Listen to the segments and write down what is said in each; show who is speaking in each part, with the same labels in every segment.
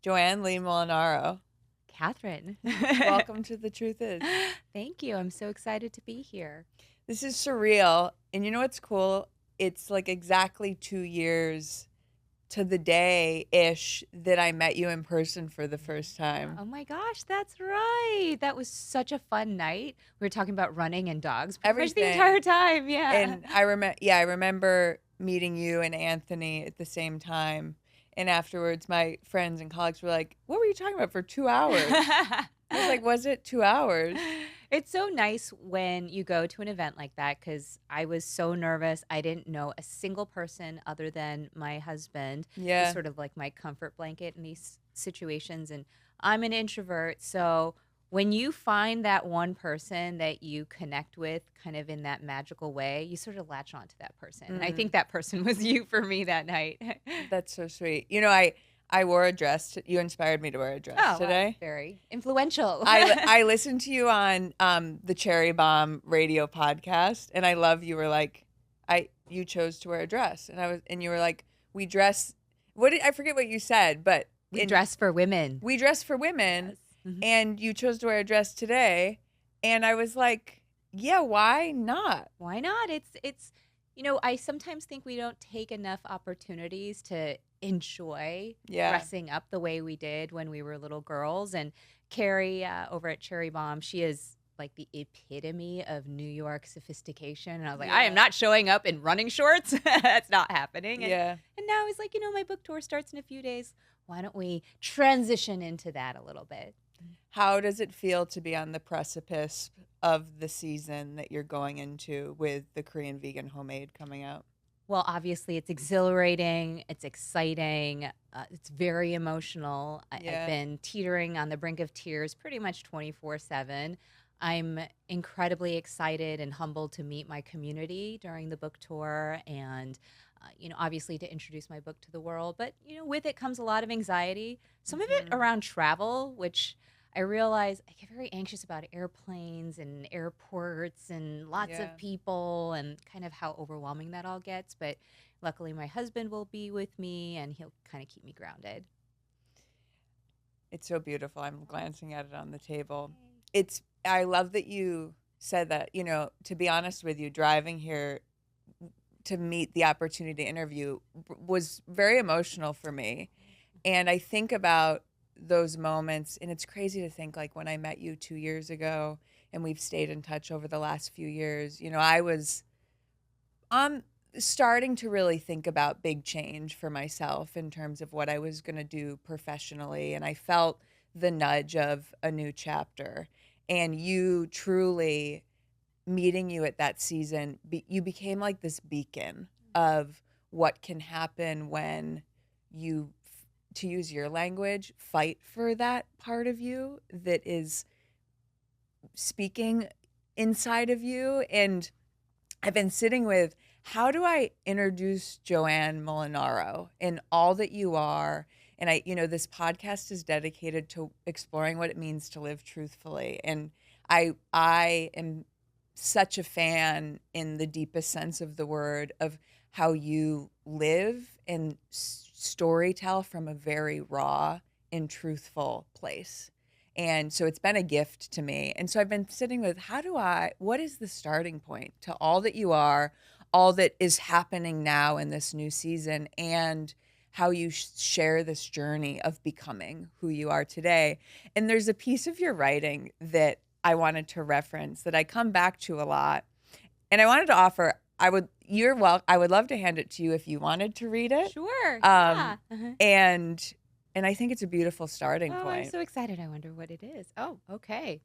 Speaker 1: Joanne Molinaro.
Speaker 2: Kathryn.
Speaker 1: Welcome to The Truth Is.
Speaker 2: Thank you. I'm so excited to be here.
Speaker 1: This is surreal. And you know what's cool? It's like exactly 2 years to the day-ish that I met you in person for the first time.
Speaker 2: Oh my gosh, that's right. That was such a fun night. We were talking about running and dogs pretty much the
Speaker 1: Everything.
Speaker 2: entire time. Yeah.
Speaker 1: And I remember meeting you and Anthony at the same time. And afterwards, my friends and colleagues were like, "What were you talking about for 2 hours?" I was like, "Was it 2 hours?"
Speaker 2: It's so nice when you go to an event like that because I was so nervous. I didn't know a single person other than my husband.
Speaker 1: Yeah.
Speaker 2: He's sort of like my comfort blanket in these situations. And I'm an introvert. So when you find that one person that you connect with kind of in that magical way, you sort of latch on to that person. And I think that person was you for me that night.
Speaker 1: That's so sweet. You know, I wore a dress. You inspired me to wear a dress today.
Speaker 2: Well, very influential.
Speaker 1: I listened to you on the Cherry Bomb radio podcast, and I love you were like, you chose to wear a dress, and you were like, we dress. I forget what you said, but
Speaker 2: we dress for women.
Speaker 1: We dress for women,
Speaker 2: yes. Mm-hmm.
Speaker 1: And you chose to wear a dress today, and I was like, yeah, why not?
Speaker 2: Why not? It's I sometimes think we don't take enough opportunities to enjoy dressing up the way we did when we were little girls. And Carrie over at Cherry Bomb, she is like the epitome of New York sophistication. And I was like, I am not showing up in running shorts. That's not happening. And now it's like, my book tour starts in a few days. Why don't we transition into that a little bit?
Speaker 1: How does it feel to be on the precipice of the season that you're going into with the Korean Vegan Homemade coming out?
Speaker 2: Well, obviously, it's exhilarating. It's exciting. It's very emotional. I've been teetering on the brink of tears pretty much 24/7. I'm incredibly excited and humbled to meet my community during the book tour and, obviously to introduce my book to the world. But, with it comes a lot of anxiety, some of it around travel, which I realize I get very anxious about airplanes and airports and lots of people and kind of how overwhelming that all gets. But luckily, my husband will be with me and he'll kind of keep me grounded.
Speaker 1: It's so beautiful. I'm glancing at it on the table. I love that you said that, to be honest with you, driving here to meet the opportunity to interview was very emotional for me. And I think about those moments, and it's crazy to think like when I met you 2 years ago and we've stayed in touch over the last few years, I was starting to really think about big change for myself in terms of what I was going to do professionally, and I felt the nudge of a new chapter. And you truly, meeting you at that season, you became like this beacon of what can happen when you, to use your language, fight for that part of you that is speaking inside of you. And I've been sitting with, how do I introduce Joanne Molinaro and all that you are? And this podcast is dedicated to exploring what it means to live truthfully. And I am such a fan in the deepest sense of the word of how you live and storytell from a very raw and truthful place. And so it's been a gift to me. And so I've been sitting with, what is the starting point to all that you are, all that is happening now in this new season, and how you share this journey of becoming who you are today. And there's a piece of your writing that I wanted to reference that I come back to a lot. And I wanted to offer, I would love to hand it to you if you wanted to read it.
Speaker 2: Sure.
Speaker 1: And I think it's a beautiful starting point.
Speaker 2: I'm so excited. I wonder what it is. Oh, okay.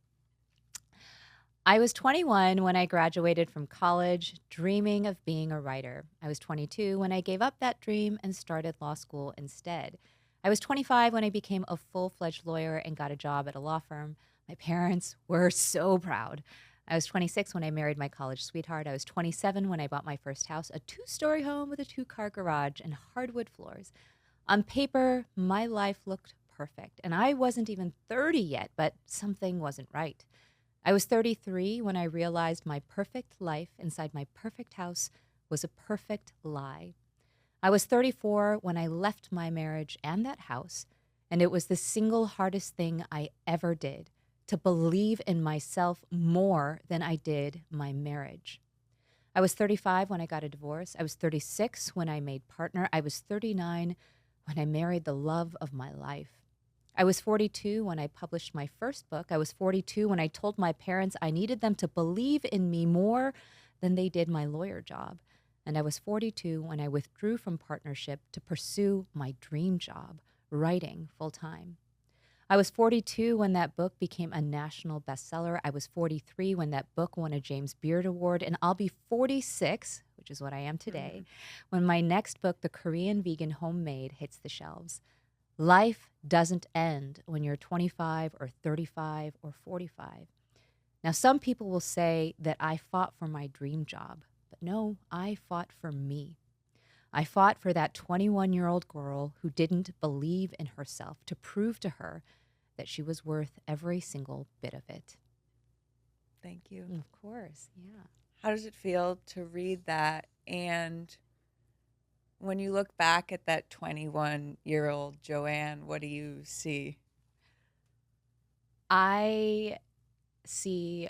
Speaker 2: I was 21 when I graduated from college, dreaming of being a writer. I was 22 when I gave up that dream and started law school instead. I was 25 when I became a full-fledged lawyer and got a job at a law firm. My parents were so proud. I was 26 when I married my college sweetheart. I was 27 when I bought my first house, a 2-story home with a 2-car garage and hardwood floors. On paper, my life looked perfect, and I wasn't even 30 yet, but something wasn't right. I was 33 when I realized my perfect life inside my perfect house was a perfect lie. I was 34 when I left my marriage and that house And it was the single hardest thing I ever did, to believe in myself more than I did my marriage. I was 35 when I got a divorce. I was 36 when I made partner. I was 39 when I married the love of my life. I was 42 when I published my first book. I was 42 when I told my parents I needed them to believe in me more than they did my lawyer job. And I was 42 when I withdrew from partnership to pursue my dream job, writing full time. I was 42 when that book became a national bestseller. I was 43 when that book won a James Beard Award. And I'll be 46, which is what I am today, when my next book, The Korean Vegan Homemade, hits the shelves. Life doesn't end when you're 25 or 35 or 45. Now, some people will say that I fought for my dream job, but no, I fought for me. I fought for that 21-year-old girl who didn't believe in herself, to prove to her that she was worth every single bit of it.
Speaker 1: Thank you.
Speaker 2: Of course, yeah.
Speaker 1: How does it feel to read that? And when you look back at that 21-year-old Joanne, what do you see?
Speaker 2: I see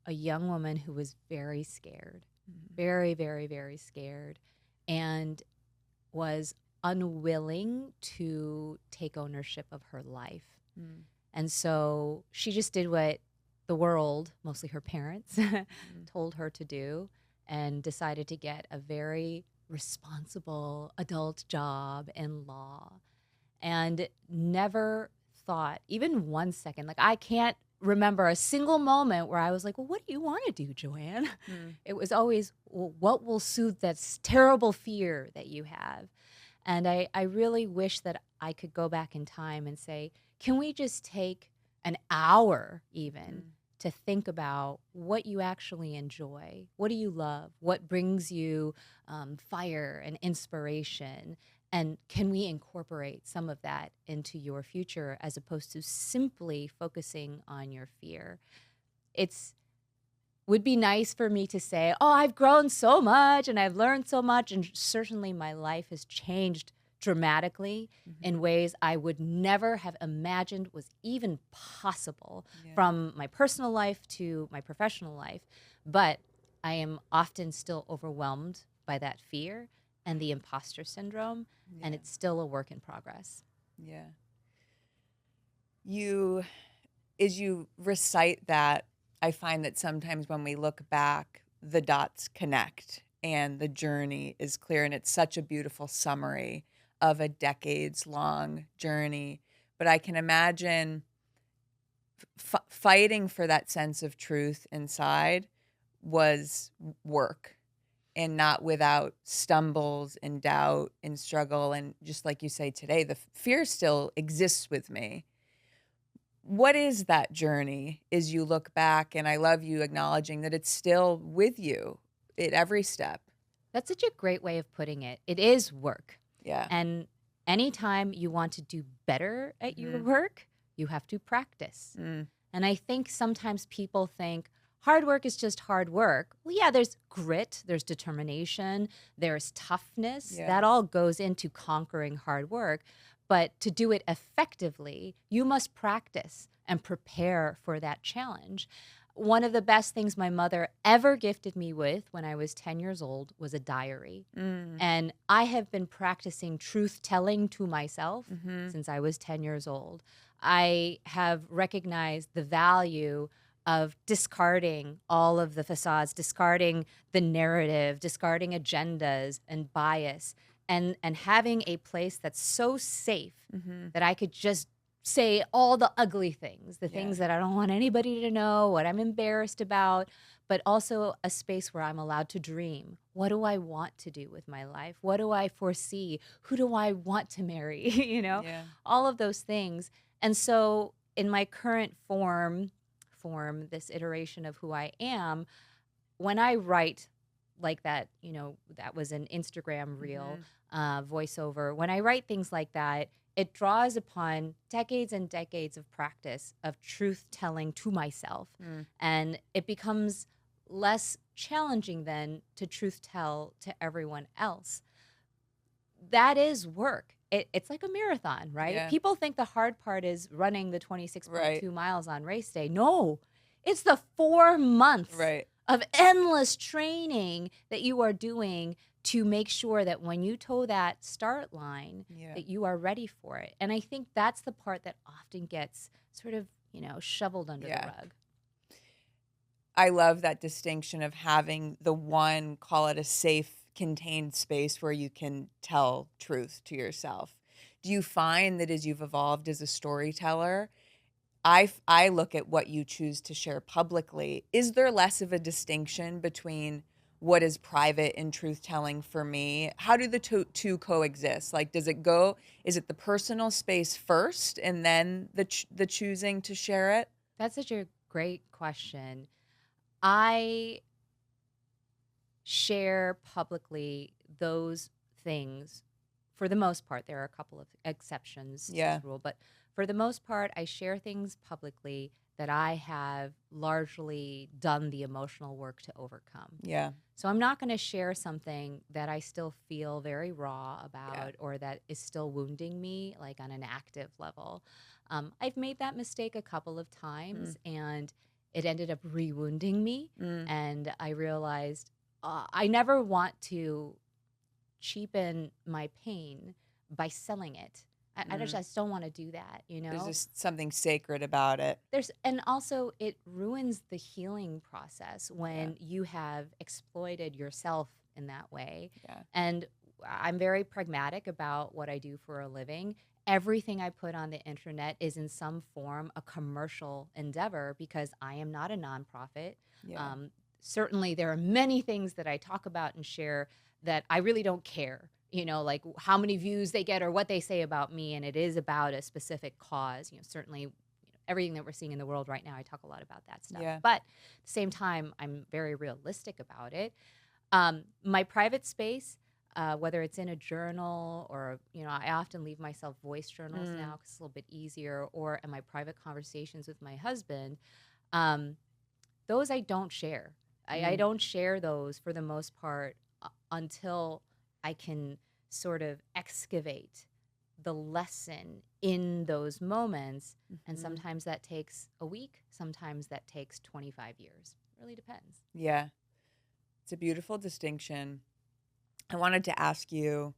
Speaker 2: a young woman who was very scared, very, very, very scared, and was unwilling to take ownership of her life. And so she just did what the world, mostly her parents, told her to do, and decided to get a very responsible adult job in law, and never thought, even 1 second, like I can't remember a single moment where I was like, well, what do you want to do, Joanne? It was always, well, what will soothe that terrible fear that you have? And I really wish that I could go back in time and say, can we just take an hour even to think about what you actually enjoy? What do you love? What brings you fire and inspiration? And can we incorporate some of that into your future as opposed to simply focusing on your fear? Would be nice for me to say, oh, I've grown so much and I've learned so much, and certainly my life has changed dramatically in ways I would never have imagined was even possible, from my personal life to my professional life. But I am often still overwhelmed by that fear and the imposter syndrome, and it's still a work in progress.
Speaker 1: Yeah. As you recite that, I find that sometimes when we look back, the dots connect and the journey is clear, and it's such a beautiful summary of a decades-long journey. But I can imagine fighting for that sense of truth inside was work, and not without stumbles and doubt and struggle. And just like you say today, the fear still exists with me. What is that journey as you look back? And I love you acknowledging that it's still with you at every step.
Speaker 2: That's such a great way of putting it. It is work.
Speaker 1: Yeah.
Speaker 2: And anytime you want to do better at your work, you have to practice. And I think sometimes people think hard work is just hard work. Well, yeah, there's grit, there's determination, there's toughness. That all goes into conquering hard work. But to do it effectively, you must practice and prepare for that challenge. One of the best things my mother ever gifted me with when I was 10 years old was a diary. And I have been practicing truth-telling to myself since I was 10 years old. I have recognized the value of discarding all of the facades, discarding the narrative, discarding agendas and bias, and having a place that's so safe that I could just say all the ugly things, the things that I don't want anybody to know, what I'm embarrassed about, but also a space where I'm allowed to dream. What do I want to do with my life? What do I foresee? Who do I want to marry? All of those things. And so in my current form, this iteration of who I am, when I write like that, that was an Instagram reel, voiceover. When I write things like that, it draws upon decades and decades of practice of truth-telling to myself. And it becomes less challenging then to truth-tell to everyone else. That is work. it's like a marathon, right?
Speaker 1: Yeah.
Speaker 2: People think the hard part is running the
Speaker 1: Right.
Speaker 2: 26.2 miles on race day. No, it's the 4 months
Speaker 1: Right.
Speaker 2: of endless training that you are doing to make sure that when you toe that start line,
Speaker 1: Yeah.
Speaker 2: that you are ready for it. And I think that's the part that often gets sort of, shoveled under the
Speaker 1: Yeah.
Speaker 2: rug.
Speaker 1: I love that distinction of having the one, call it a safe, contained space where you can tell truth to yourself. Do you find that as you've evolved as a storyteller, I look at what you choose to share publicly. Is there less of a distinction between what is private and truth telling for me? How do the two coexist? Like, is it the personal space first and then the choosing to share it?
Speaker 2: That's such a great question. I share publicly those things for the most part. There are a couple of exceptions to
Speaker 1: Yeah.
Speaker 2: this rule, but for the most part, I share things publicly that I have largely done the emotional work to overcome.
Speaker 1: Yeah.
Speaker 2: So I'm not going to share something that I still feel very raw about or that is still wounding me, like on an active level. I've made that mistake a couple of times, and it ended up re-wounding me. And I realized I never want to cheapen my pain by selling it. I just don't want to do that,
Speaker 1: There's just something sacred about it.
Speaker 2: And also it ruins the healing process when you have exploited yourself in that way.
Speaker 1: Yeah.
Speaker 2: And I'm very pragmatic about what I do for a living. Everything I put on the internet is in some form a commercial endeavor because I am not a nonprofit.
Speaker 1: Yeah.
Speaker 2: Certainly there are many things that I talk about and share that I really don't care, like how many views they get or what they say about me. And it is about a specific cause. Certainly everything that we're seeing in the world right now, I talk a lot about that stuff.
Speaker 1: Yeah.
Speaker 2: But at the same time, I'm very realistic about it. My private space, whether it's in a journal or, I often leave myself voice journals now because it's a little bit easier, or in my private conversations with my husband, those I don't share. I don't share those for the most part until I can sort of excavate the lesson in those moments. And sometimes that takes a week. Sometimes that takes 25 years. It really depends.
Speaker 1: Yeah. It's a beautiful distinction. I wanted to ask you,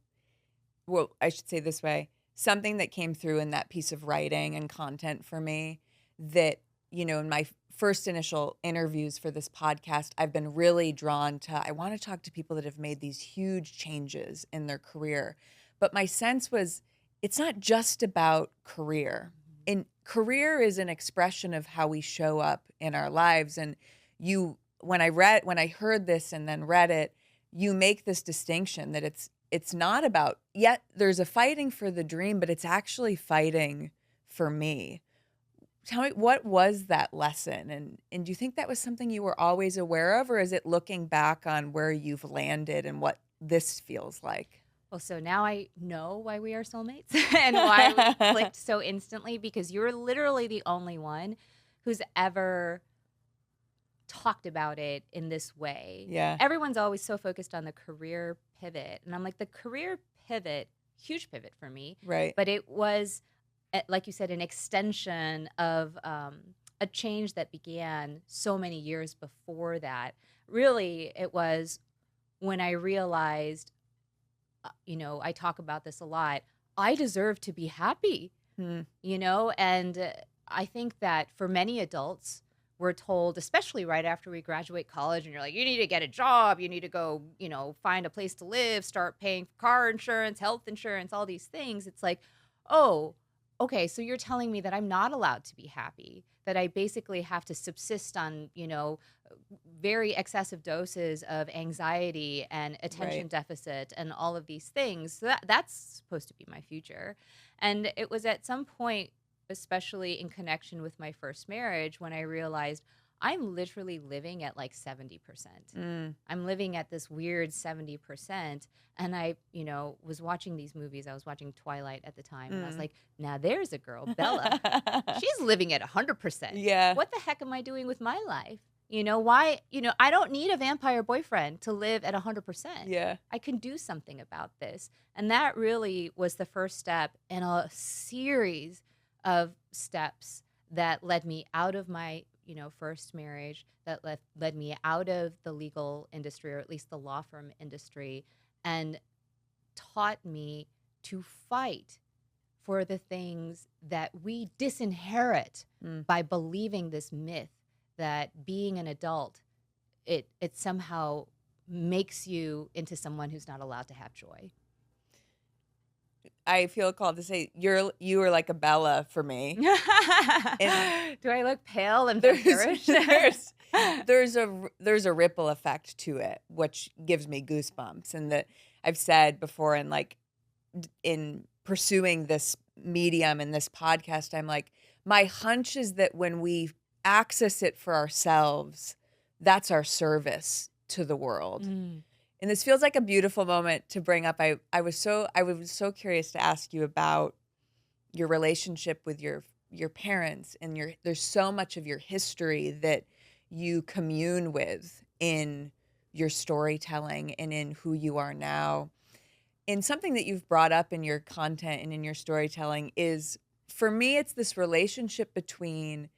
Speaker 1: well, I should say this way, something that came through in that piece of writing and content for me that, in my first initial interviews for this podcast, I've been really drawn to, I want to talk to people that have made these huge changes in their career. But my sense was it's not just about career. And career is an expression of how we show up in our lives. And when I heard this and then read it, you make this distinction that it's not about, yet there's a fighting for the dream, but it's actually fighting for me. Tell me, what was that lesson? And do you think that was something you were always aware of, or is it looking back on where you've landed and what this feels like?
Speaker 2: Well, so now I know why we are soulmates and why we clicked so instantly, because you're literally the only one who's ever talked about it in this way.
Speaker 1: Yeah.
Speaker 2: Everyone's always so focused on the career pivot. And I'm like, the career pivot, huge pivot for me.
Speaker 1: Right.
Speaker 2: But it was, like you said, an extension of a change that began so many years before that. Really, it was when I realized, I talk about this a lot, I deserve to be happy, and I think that for many adults, we're told, especially right after we graduate college, and you're like, you need to get a job, you need to go, find a place to live, start paying for car insurance, health insurance, all these things. It's like, oh, okay, so you're telling me that I'm not allowed to be happy, that I basically have to subsist on, very excessive doses of anxiety and attention deficit and all of these things. So that's supposed to be my future. And it was at some point, especially in connection with my first marriage, when I realized I'm literally living at like 70%. I'm living at this weird 70%. And I, was watching these movies. I was watching Twilight at the time. And I was like, now there's a girl, Bella. She's living at 100%.
Speaker 1: Yeah.
Speaker 2: What the heck am I doing with my life? Why, I don't need a vampire boyfriend to live at 100%.
Speaker 1: Yeah.
Speaker 2: I can do something about this. And that really was the first step in a series of steps that led me out of my, first marriage, that led me out of the legal industry, or at least the law firm industry, and taught me to fight for the things that we disinherit by believing this myth that being an adult, it somehow makes you into someone who's not allowed to have joy.
Speaker 1: I feel called to say you are like a Bella for me. And
Speaker 2: do I look pale and
Speaker 1: there's
Speaker 2: vampirish?
Speaker 1: there's a ripple effect to it, which gives me goosebumps. And that I've said before, and like in pursuing this medium and this podcast, I'm like, my hunch is that when we access it for ourselves, that's our service to the world. And this feels like a beautiful moment to bring up. I was so curious to ask you about your relationship with your parents, and there's so much of your history that you commune with in your storytelling and in who you are now. And something that you've brought up in your content and in your storytelling is, for me, it's this relationship between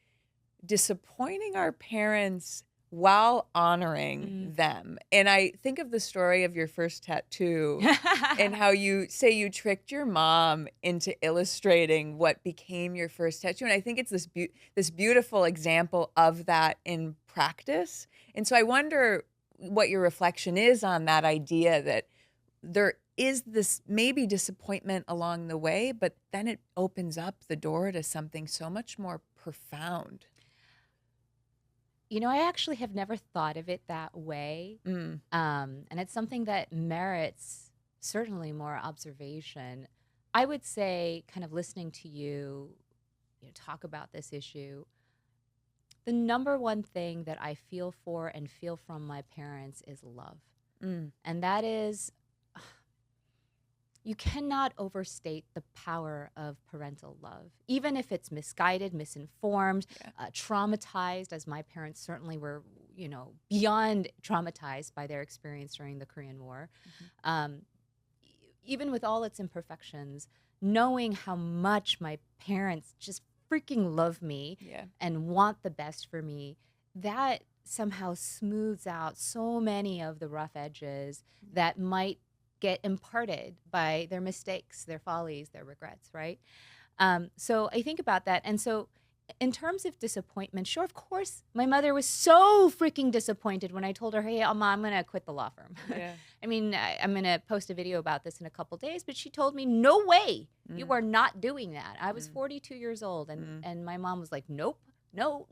Speaker 1: disappointing our parents while honoring them. And I think of the story of your first tattoo and how you say you tricked your mom into illustrating what became your first tattoo. And I think it's this beautiful example of that in practice. And so I wonder what your reflection is on that idea that there is this maybe disappointment along the way, but then it opens up the door to something so much more profound.
Speaker 2: I actually have never thought of it that way. And it's something that merits certainly more observation. I would say, kind of listening to you, talk about this issue, the number one thing that I feel for and feel from my parents is love. And that is, you cannot overstate the power of parental love, even if it's misguided, misinformed, traumatized, as my parents certainly were, beyond traumatized by their experience during the Korean War. Even with all its imperfections, knowing how much my parents just freaking love me and want the best for me, that somehow smooths out so many of the rough edges that might get imparted by their mistakes, their follies, their regrets, right? So I think about that. And so in terms of disappointment, sure, of course, my mother was so freaking disappointed when I told her, hey, Mom, I'm going to quit the law firm. I mean, I'm going to post a video about this in a couple days, but she told me, no way, you are not doing that. I was 42 years old, and my mom was like, nope. No,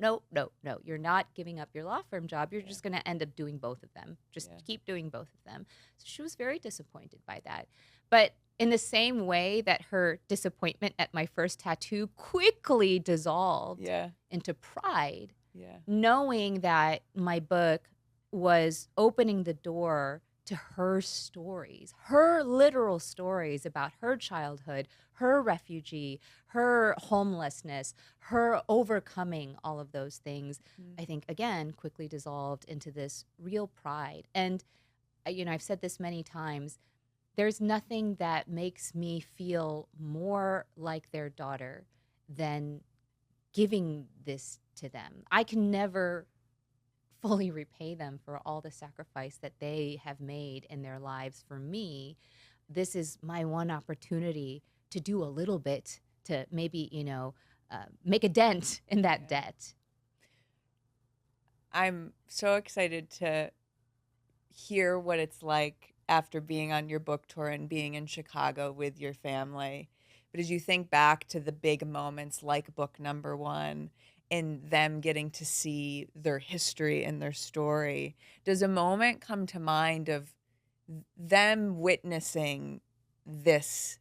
Speaker 2: you're not giving up your law firm job. You're just going to end up doing both of them. Just keep doing both of them. So she was very disappointed by that. But in the same way that her disappointment at my first tattoo quickly dissolved into pride, knowing that my book was opening the door to her stories, her literal stories about her childhood, her refugee, her homelessness, her overcoming all of those things, I think, again, quickly dissolved into this real pride. And, I've said this many times, there's nothing that makes me feel more like their daughter than giving this to them. I can never fully repay them for all the sacrifice that they have made in their lives for me. This is my one opportunity to do a little bit to maybe, make a dent in that debt.
Speaker 1: I'm so excited to hear what it's like after being on your book tour and being in Chicago with your family. But as you think back to the big moments like book number 1 and them getting to see their history and their story, does a moment come to mind of them witnessing this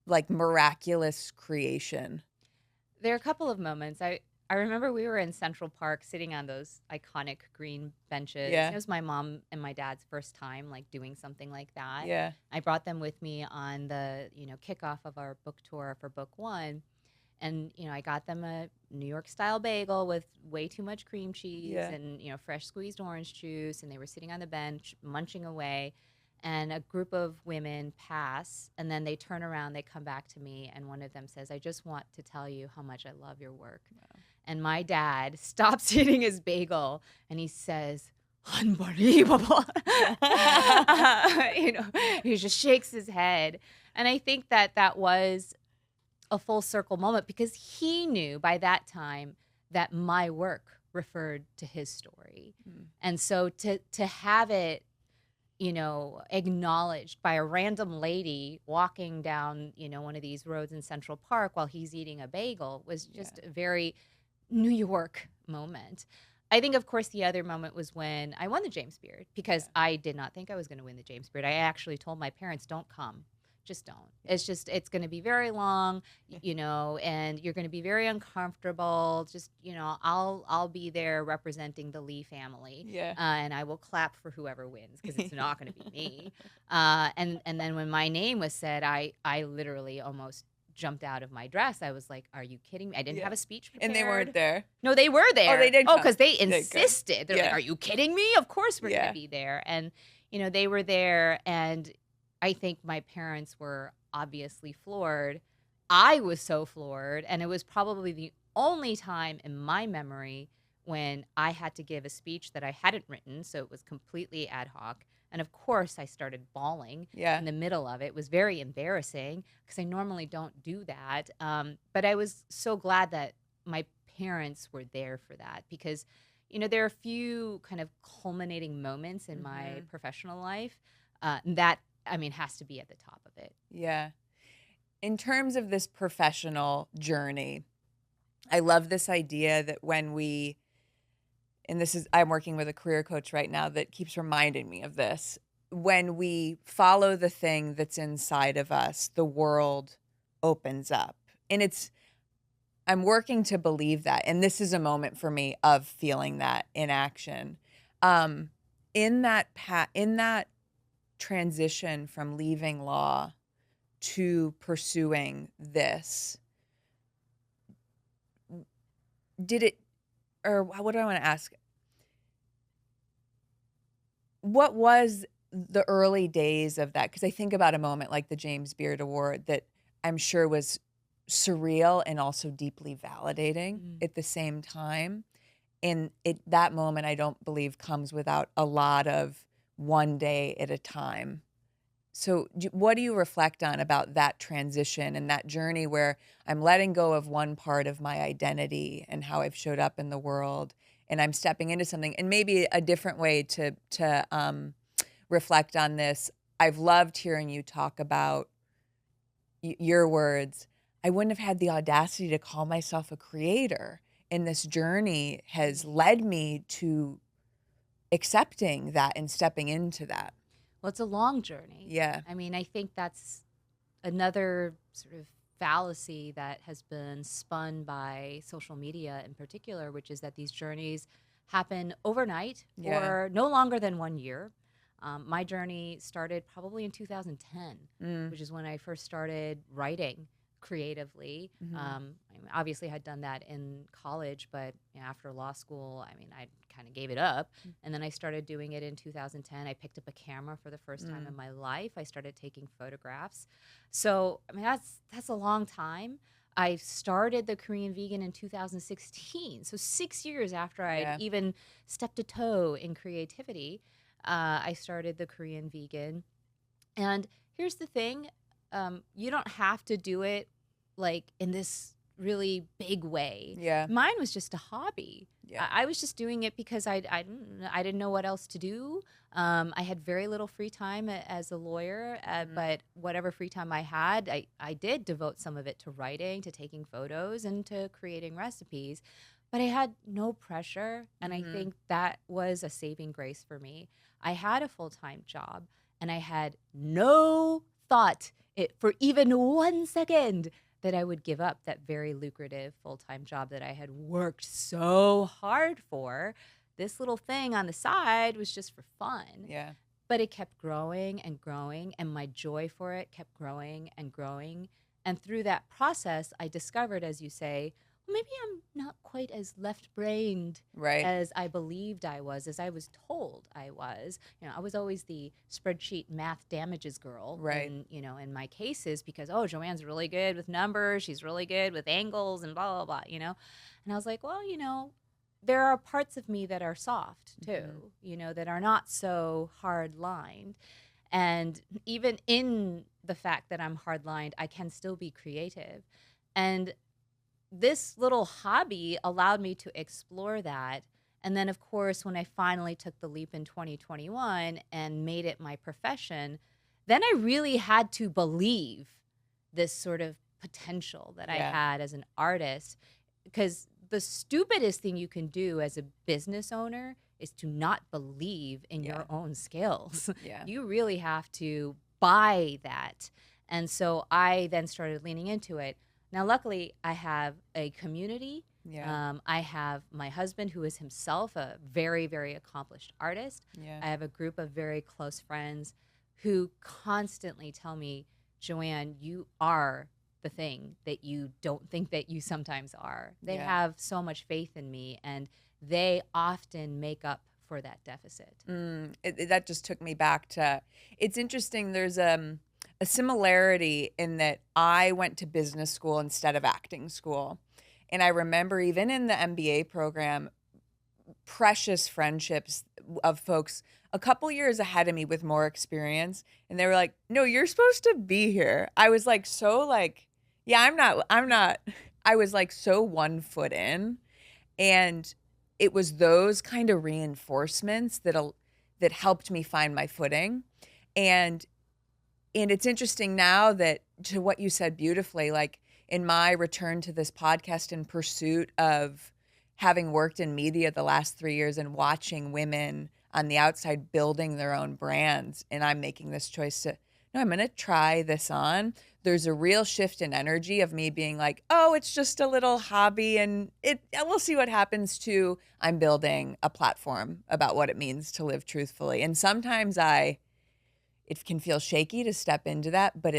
Speaker 1: like miraculous creation?
Speaker 2: There are a couple of moments. I remember we were in Central Park sitting on those iconic green benches. It was my mom and my dad's first time like doing something like that. I brought them with me on the, kickoff of our book tour for book 1. And, I got them a New York style bagel with way too much cream cheese
Speaker 1: Yeah.
Speaker 2: and, fresh squeezed orange juice. And they were sitting on the bench munching away. And a group of women pass, and then they turn around, they come back to me, and one of them says, "I just want to tell you how much I love your work."
Speaker 1: Wow.
Speaker 2: And my dad stops eating his bagel, and he says, "Unbelievable." He just shakes his head. And I think that was a full circle moment, because he knew by that time that my work referred to his story.
Speaker 1: Mm.
Speaker 2: And so to have it, acknowledged by a random lady walking down, one of these roads in Central Park while he's eating a bagel was just a very New York moment. I think, of course, the other moment was when I won the James Beard, because I did not think I was going to win the James Beard. I actually told my parents, "Don't come. Just don't. It's going to be very long, and you're going to be very uncomfortable. Just, I'll be there representing the Lee family.
Speaker 1: Yeah.
Speaker 2: And I will clap for whoever wins, because it's not going to be me." And then when my name was said, I literally almost jumped out of my dress. I was like, "Are you kidding me?" I didn't have a speech prepared.
Speaker 1: And they weren't there.
Speaker 2: No, they were there.
Speaker 1: Oh, they did
Speaker 2: Oh,
Speaker 1: come.
Speaker 2: because they
Speaker 1: They come.
Speaker 2: insisted. They're like,
Speaker 1: Yeah.
Speaker 2: "Are you kidding me? Of course we're going to be there." And, they were there. And I think my parents were obviously floored. I was so floored. And it was probably the only time in my memory when I had to give a speech that I hadn't written. So it was completely ad hoc. And of course, I started bawling in the middle of it. It was very embarrassing, because I normally don't do that. But I was so glad that my parents were there for that, because, there are a few kind of culminating moments in my professional life that, has to be at the top of it.
Speaker 1: Yeah. In terms of this professional journey, I love this idea that I'm working with a career coach right now that keeps reminding me of this. When we follow the thing that's inside of us, the world opens up. And I'm working to believe that. And this is a moment for me of feeling that in action. In that transition from leaving law to pursuing this, what do I want to ask? What was the early days of that? Because I think about a moment like the James Beard Award that I'm sure was surreal and also deeply validating at the same time. And that moment, I don't believe, comes without a lot of one day at a time. So what do you reflect on about that transition and that journey where I'm letting go of one part of my identity and how I've showed up in the world, and I'm stepping into something? And maybe a different way to reflect on this, I've loved hearing you talk about your words. I wouldn't have had the audacity to call myself a creator. And this journey has led me to accepting that and stepping into that.
Speaker 2: Well, it's a long journey.
Speaker 1: Yeah.
Speaker 2: I think that's another sort of fallacy that has been spun by social media in particular, which is that these journeys happen overnight or no longer than 1 year. My journey started probably in 2010, which is when I first started writing creatively. Obviously had done that in college, but after law school, I kind of gave it up. And then I started doing it in 2010. I picked up a camera for the first time in my life. I started taking photographs. So, that's a long time. I started the Korean Vegan in 2016. So 6 years after I'd even stepped a toe in creativity, I started the Korean Vegan. And here's the thing. You don't have to do it like in this really big way.
Speaker 1: Yeah.
Speaker 2: Mine was just a hobby.
Speaker 1: Yeah.
Speaker 2: I was just doing it because I didn't know what else to do. I had very little free time as a lawyer, but whatever free time I had, I did devote some of it to writing, to taking photos, and to creating recipes. But I had no pressure, and I think that was a saving grace for me. I had a full-time job, and I had no thought for even 1 second that I would give up that very lucrative full-time job that I had worked so hard for. This little thing on the side was just for fun.
Speaker 1: Yeah.
Speaker 2: But it kept growing and growing, and my joy for it kept growing and growing. And through that process, I discovered, as you say, well, maybe I'm not quite as left-brained
Speaker 1: Right.
Speaker 2: as I believed I was, as I was told I was. I was always the spreadsheet math damages girl
Speaker 1: Right.
Speaker 2: in my cases because, oh, Joanne's really good with numbers. She's really good with angles and blah, blah, blah. And I was like, well, there are parts of me that are soft too, that are not so hard-lined. And even in the fact that I'm hardlined, I can still be creative. And this little hobby allowed me to explore that. And then, of course, when I finally took the leap in 2021 and made it my profession, then I really had to believe this sort of potential that I
Speaker 1: Yeah.
Speaker 2: had as an artist. Because the stupidest thing you can do as a business owner is to not believe in
Speaker 1: Yeah.
Speaker 2: your own skills.
Speaker 1: Yeah.
Speaker 2: You really have to buy that. And so I then started leaning into it. Now, luckily, I have a community.
Speaker 1: Yeah.
Speaker 2: I have my husband, who is himself a very, very accomplished artist.
Speaker 1: Yeah.
Speaker 2: I have a group of very close friends who constantly tell me, Joanne, you are the thing that you don't think that you sometimes are. They
Speaker 1: Yeah.
Speaker 2: have so much faith in me, and they often make up for that deficit.
Speaker 1: That just took me back to, it's interesting. There's a similarity in that I went to business school instead of acting school. And I remember even in the MBA program, precious friendships of folks a couple years ahead of me with more experience. And they were like, no, you're supposed to be here. I was like, yeah, I'm not. I was like so 1 foot in. And it was those kind of reinforcements that helped me find my footing. And it's interesting now that, to what you said beautifully, like in my return to this podcast in pursuit of having worked in media the last 3 years and watching women on the outside building their own brands, and I'm making this choice to, no, I'm going to try this on. There's a real shift in energy of me being like, oh, it's just a little hobby and we'll see what happens, to I'm building a platform about what it means to live truthfully. And sometimes it can feel shaky to step into that, but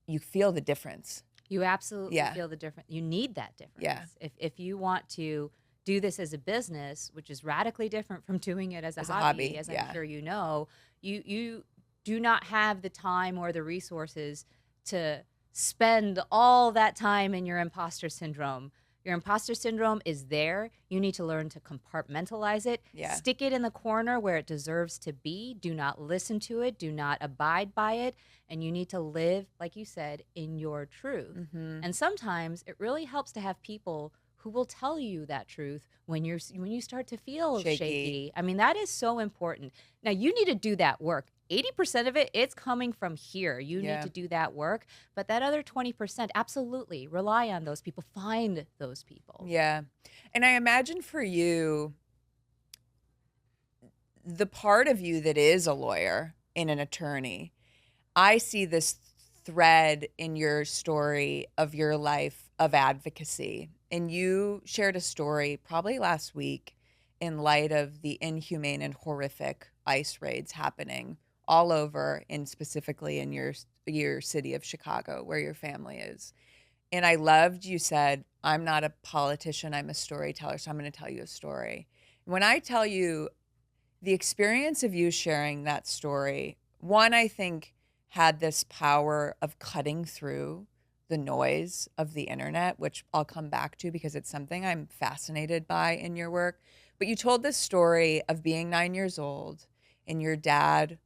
Speaker 1: you feel the difference.
Speaker 2: You absolutely
Speaker 1: Yeah.
Speaker 2: feel the difference. You need that difference.
Speaker 1: Yeah.
Speaker 2: If you want to do this as a business, which is radically different from doing it as a hobby, as
Speaker 1: yeah.
Speaker 2: I'm sure you know, you do not have the time or the resources to spend all that time in your imposter syndrome. Your imposter syndrome is there. You need to learn to compartmentalize it.
Speaker 1: Yeah.
Speaker 2: Stick it in the corner where it deserves to be. Do not listen to it. Do not abide by it. And you need to live, like you said, in your truth.
Speaker 1: Mm-hmm.
Speaker 2: And sometimes it really helps to have people who will tell you that truth when you start to feel shaky. I mean, that is so important. Now, you need to do that work. 80% of it, it's coming from here. You need to do that work. But that other 20%, absolutely rely on those people. Find those people.
Speaker 1: Yeah. And I imagine for you, the part of you that is a lawyer and an attorney, I see this thread in your story of your life of advocacy. And you shared a story probably last week in light of the inhumane and horrific ICE raids happening all over, and specifically in your city of Chicago, where your family is. And I loved, you said, I'm not a politician, I'm a storyteller, so I'm going to tell you a story. When I tell you the experience of you sharing that story, one, I think, had this power of cutting through the noise of the internet, which I'll come back to because it's something I'm fascinated by in your work. But you told this story of being 9 years old and your dad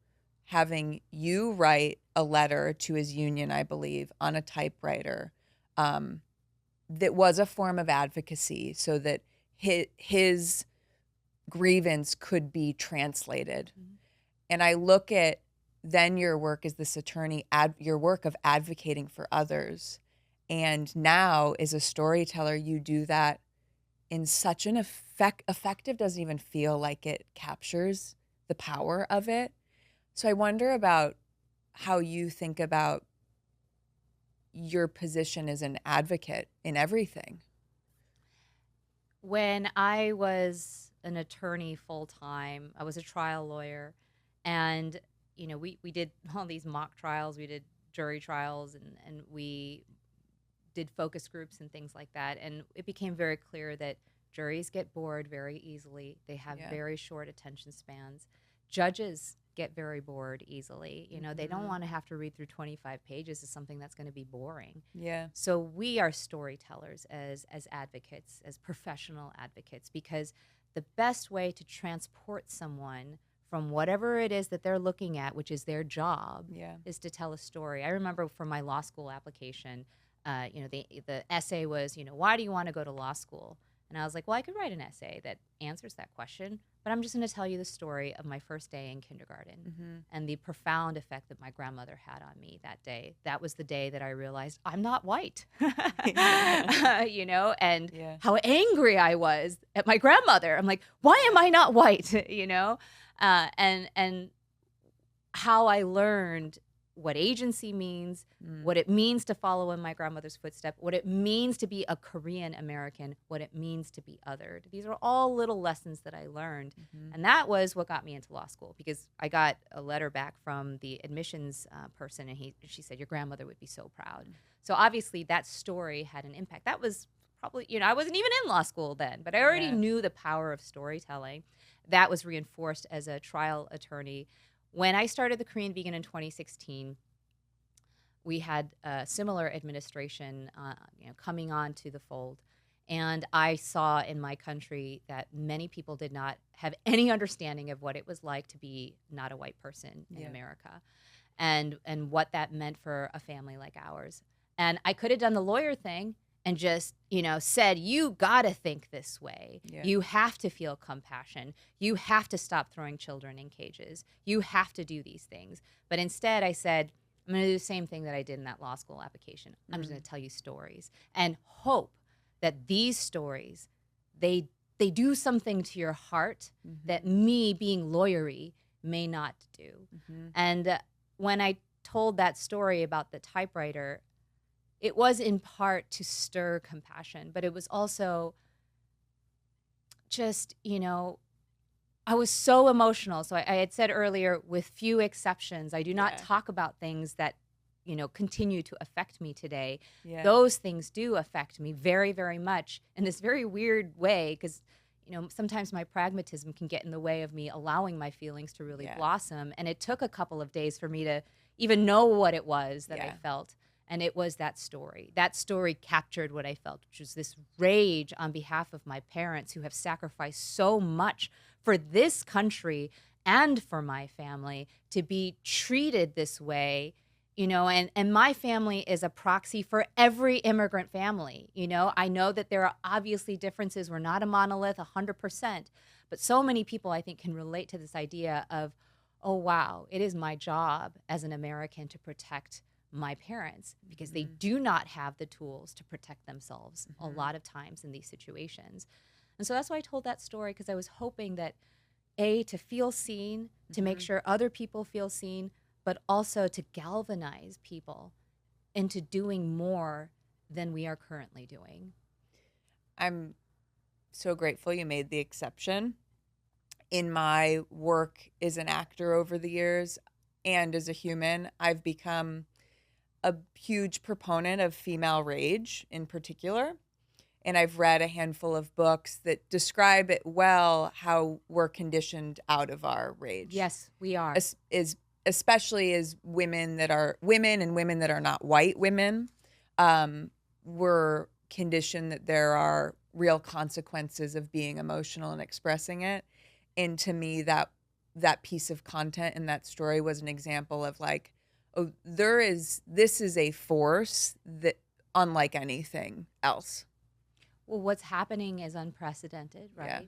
Speaker 1: having you write a letter to his union, I believe, on a typewriter, that was a form of advocacy so that his grievance could be translated. Mm-hmm. And I look at then your work as this attorney, your work of advocating for others. And now as a storyteller, you do that in such an effective doesn't even feel like it captures the power of it. So I wonder about how you think about your position as an advocate in everything.
Speaker 2: When I was an attorney full time, I was a trial lawyer, and we did all these mock trials, we did jury trials, and we did focus groups and things like that. And it became very clear that juries get bored very easily. They have very short attention spans. Judges get very bored easily. You know, they don't want to have to read through 25 pages of something that's going to be boring.
Speaker 1: Yeah.
Speaker 2: So we are storytellers as advocates, as professional advocates, because the best way to transport someone from whatever it is that they're looking at, which is their job, is to tell a story. I remember for my law school application, the essay was, why do you want to go to law school? And I was like, well, I could write an essay that answers that question, but I'm just going to tell you the story of my first day in kindergarten and the profound effect that my grandmother had on me that day. That was the day that I realized I'm not white, and how angry I was at my grandmother. I'm like, why am I not white? And how I learned what agency means, what it means to follow in my grandmother's footsteps, what it means to be a Korean American, what it means to be othered. These are all little lessons that I learned. And that was what got me into law school, because I got a letter back from the admissions person, and she said, your grandmother would be so proud. So obviously that story had an impact. That was probably, I wasn't even in law school then, but I already knew the power of storytelling. That was reinforced as a trial attorney. When I started the Korean Vegan in 2016, we had a similar administration coming on to the fold. And I saw in my country that many people did not have any understanding of what it was like to be not a white person in America, and what that meant for a family like ours. And I could have done the lawyer thing and just, said, you got to think this way. Yeah. You have to feel compassion. You have to stop throwing children in cages. You have to do these things. But instead I said, I'm going to do the same thing that I did in that law school application. I'm just going to tell you stories and hope that these stories, they do something to your heart that me being lawyery may not do. And when I told that story about the typewriter, it was in part to stir compassion, but it was also just, I was so emotional. So I had said earlier, with few exceptions, I do not talk about things that, continue to affect me today. Yeah. Those things do affect me very, very much in this very weird way, because, sometimes my pragmatism can get in the way of me allowing my feelings to really blossom. And it took a couple of days for me to even know what it was that I felt. And it was that story. That story captured what I felt, which was this rage on behalf of my parents who have sacrificed so much for this country and for my family to be treated this way, and my family is a proxy for every immigrant family. I know that there are obviously differences. We're not a monolith 100%, but so many people I think can relate to this idea of, oh, wow, it is my job as an American to protect my parents, because they do not have the tools to protect themselves a lot of times in these situations. And so that's why I told that story, because I was hoping that, A, to feel seen, to make sure other people feel seen, but also to galvanize people into doing more than we are currently doing.
Speaker 1: I'm so grateful you made the exception. In my work as an actor over the years and as a human, I've become a huge proponent of female rage in particular. And I've read a handful of books that describe it well, how we're conditioned out of our rage.
Speaker 2: Yes, we are.
Speaker 1: Especially as women that are women and women that are not white women, we're conditioned that there are real consequences of being emotional and expressing it. And to me, that piece of content in that story was an example of like, oh, this is a force that unlike anything else.
Speaker 2: Well, what's happening is unprecedented, right? Yeah.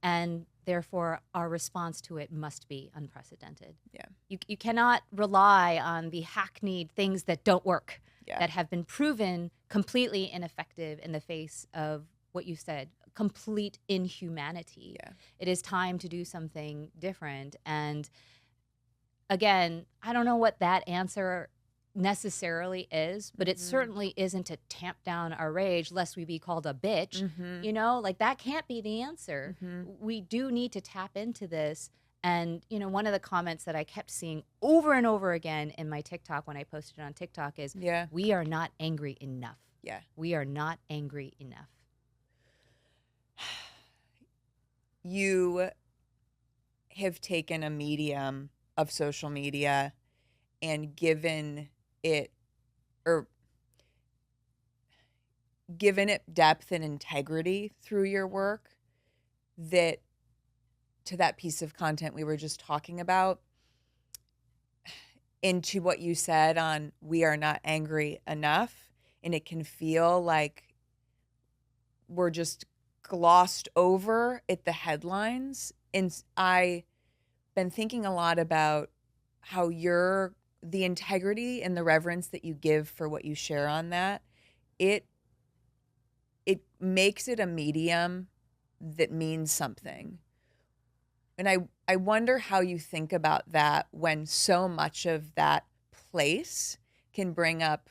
Speaker 2: And therefore, our response to it must be unprecedented. Yeah. You cannot rely on the hackneyed things that don't work, that have been proven completely ineffective in the face of what you said, complete inhumanity. Yeah. It is time to do something different. And again, I don't know what that answer necessarily is, but it certainly isn't to tamp down our rage lest we be called a bitch. Like that can't be the answer. We do need to tap into this. And one of the comments that I kept seeing over and over again in my TikTok when I posted it on TikTok is, we are not angry enough.
Speaker 1: Yeah.
Speaker 2: We are not angry enough.
Speaker 1: You have taken a medium of social media and it or given it depth and integrity through your work that to that piece of content we were just talking about, into what you said on we are not angry enough. And it can feel like we're just glossed over at the headlines. And I been thinking a lot about how the integrity and the reverence that you give for what you share on that, it makes it a medium that means something. And I wonder how you think about that when so much of that place can bring up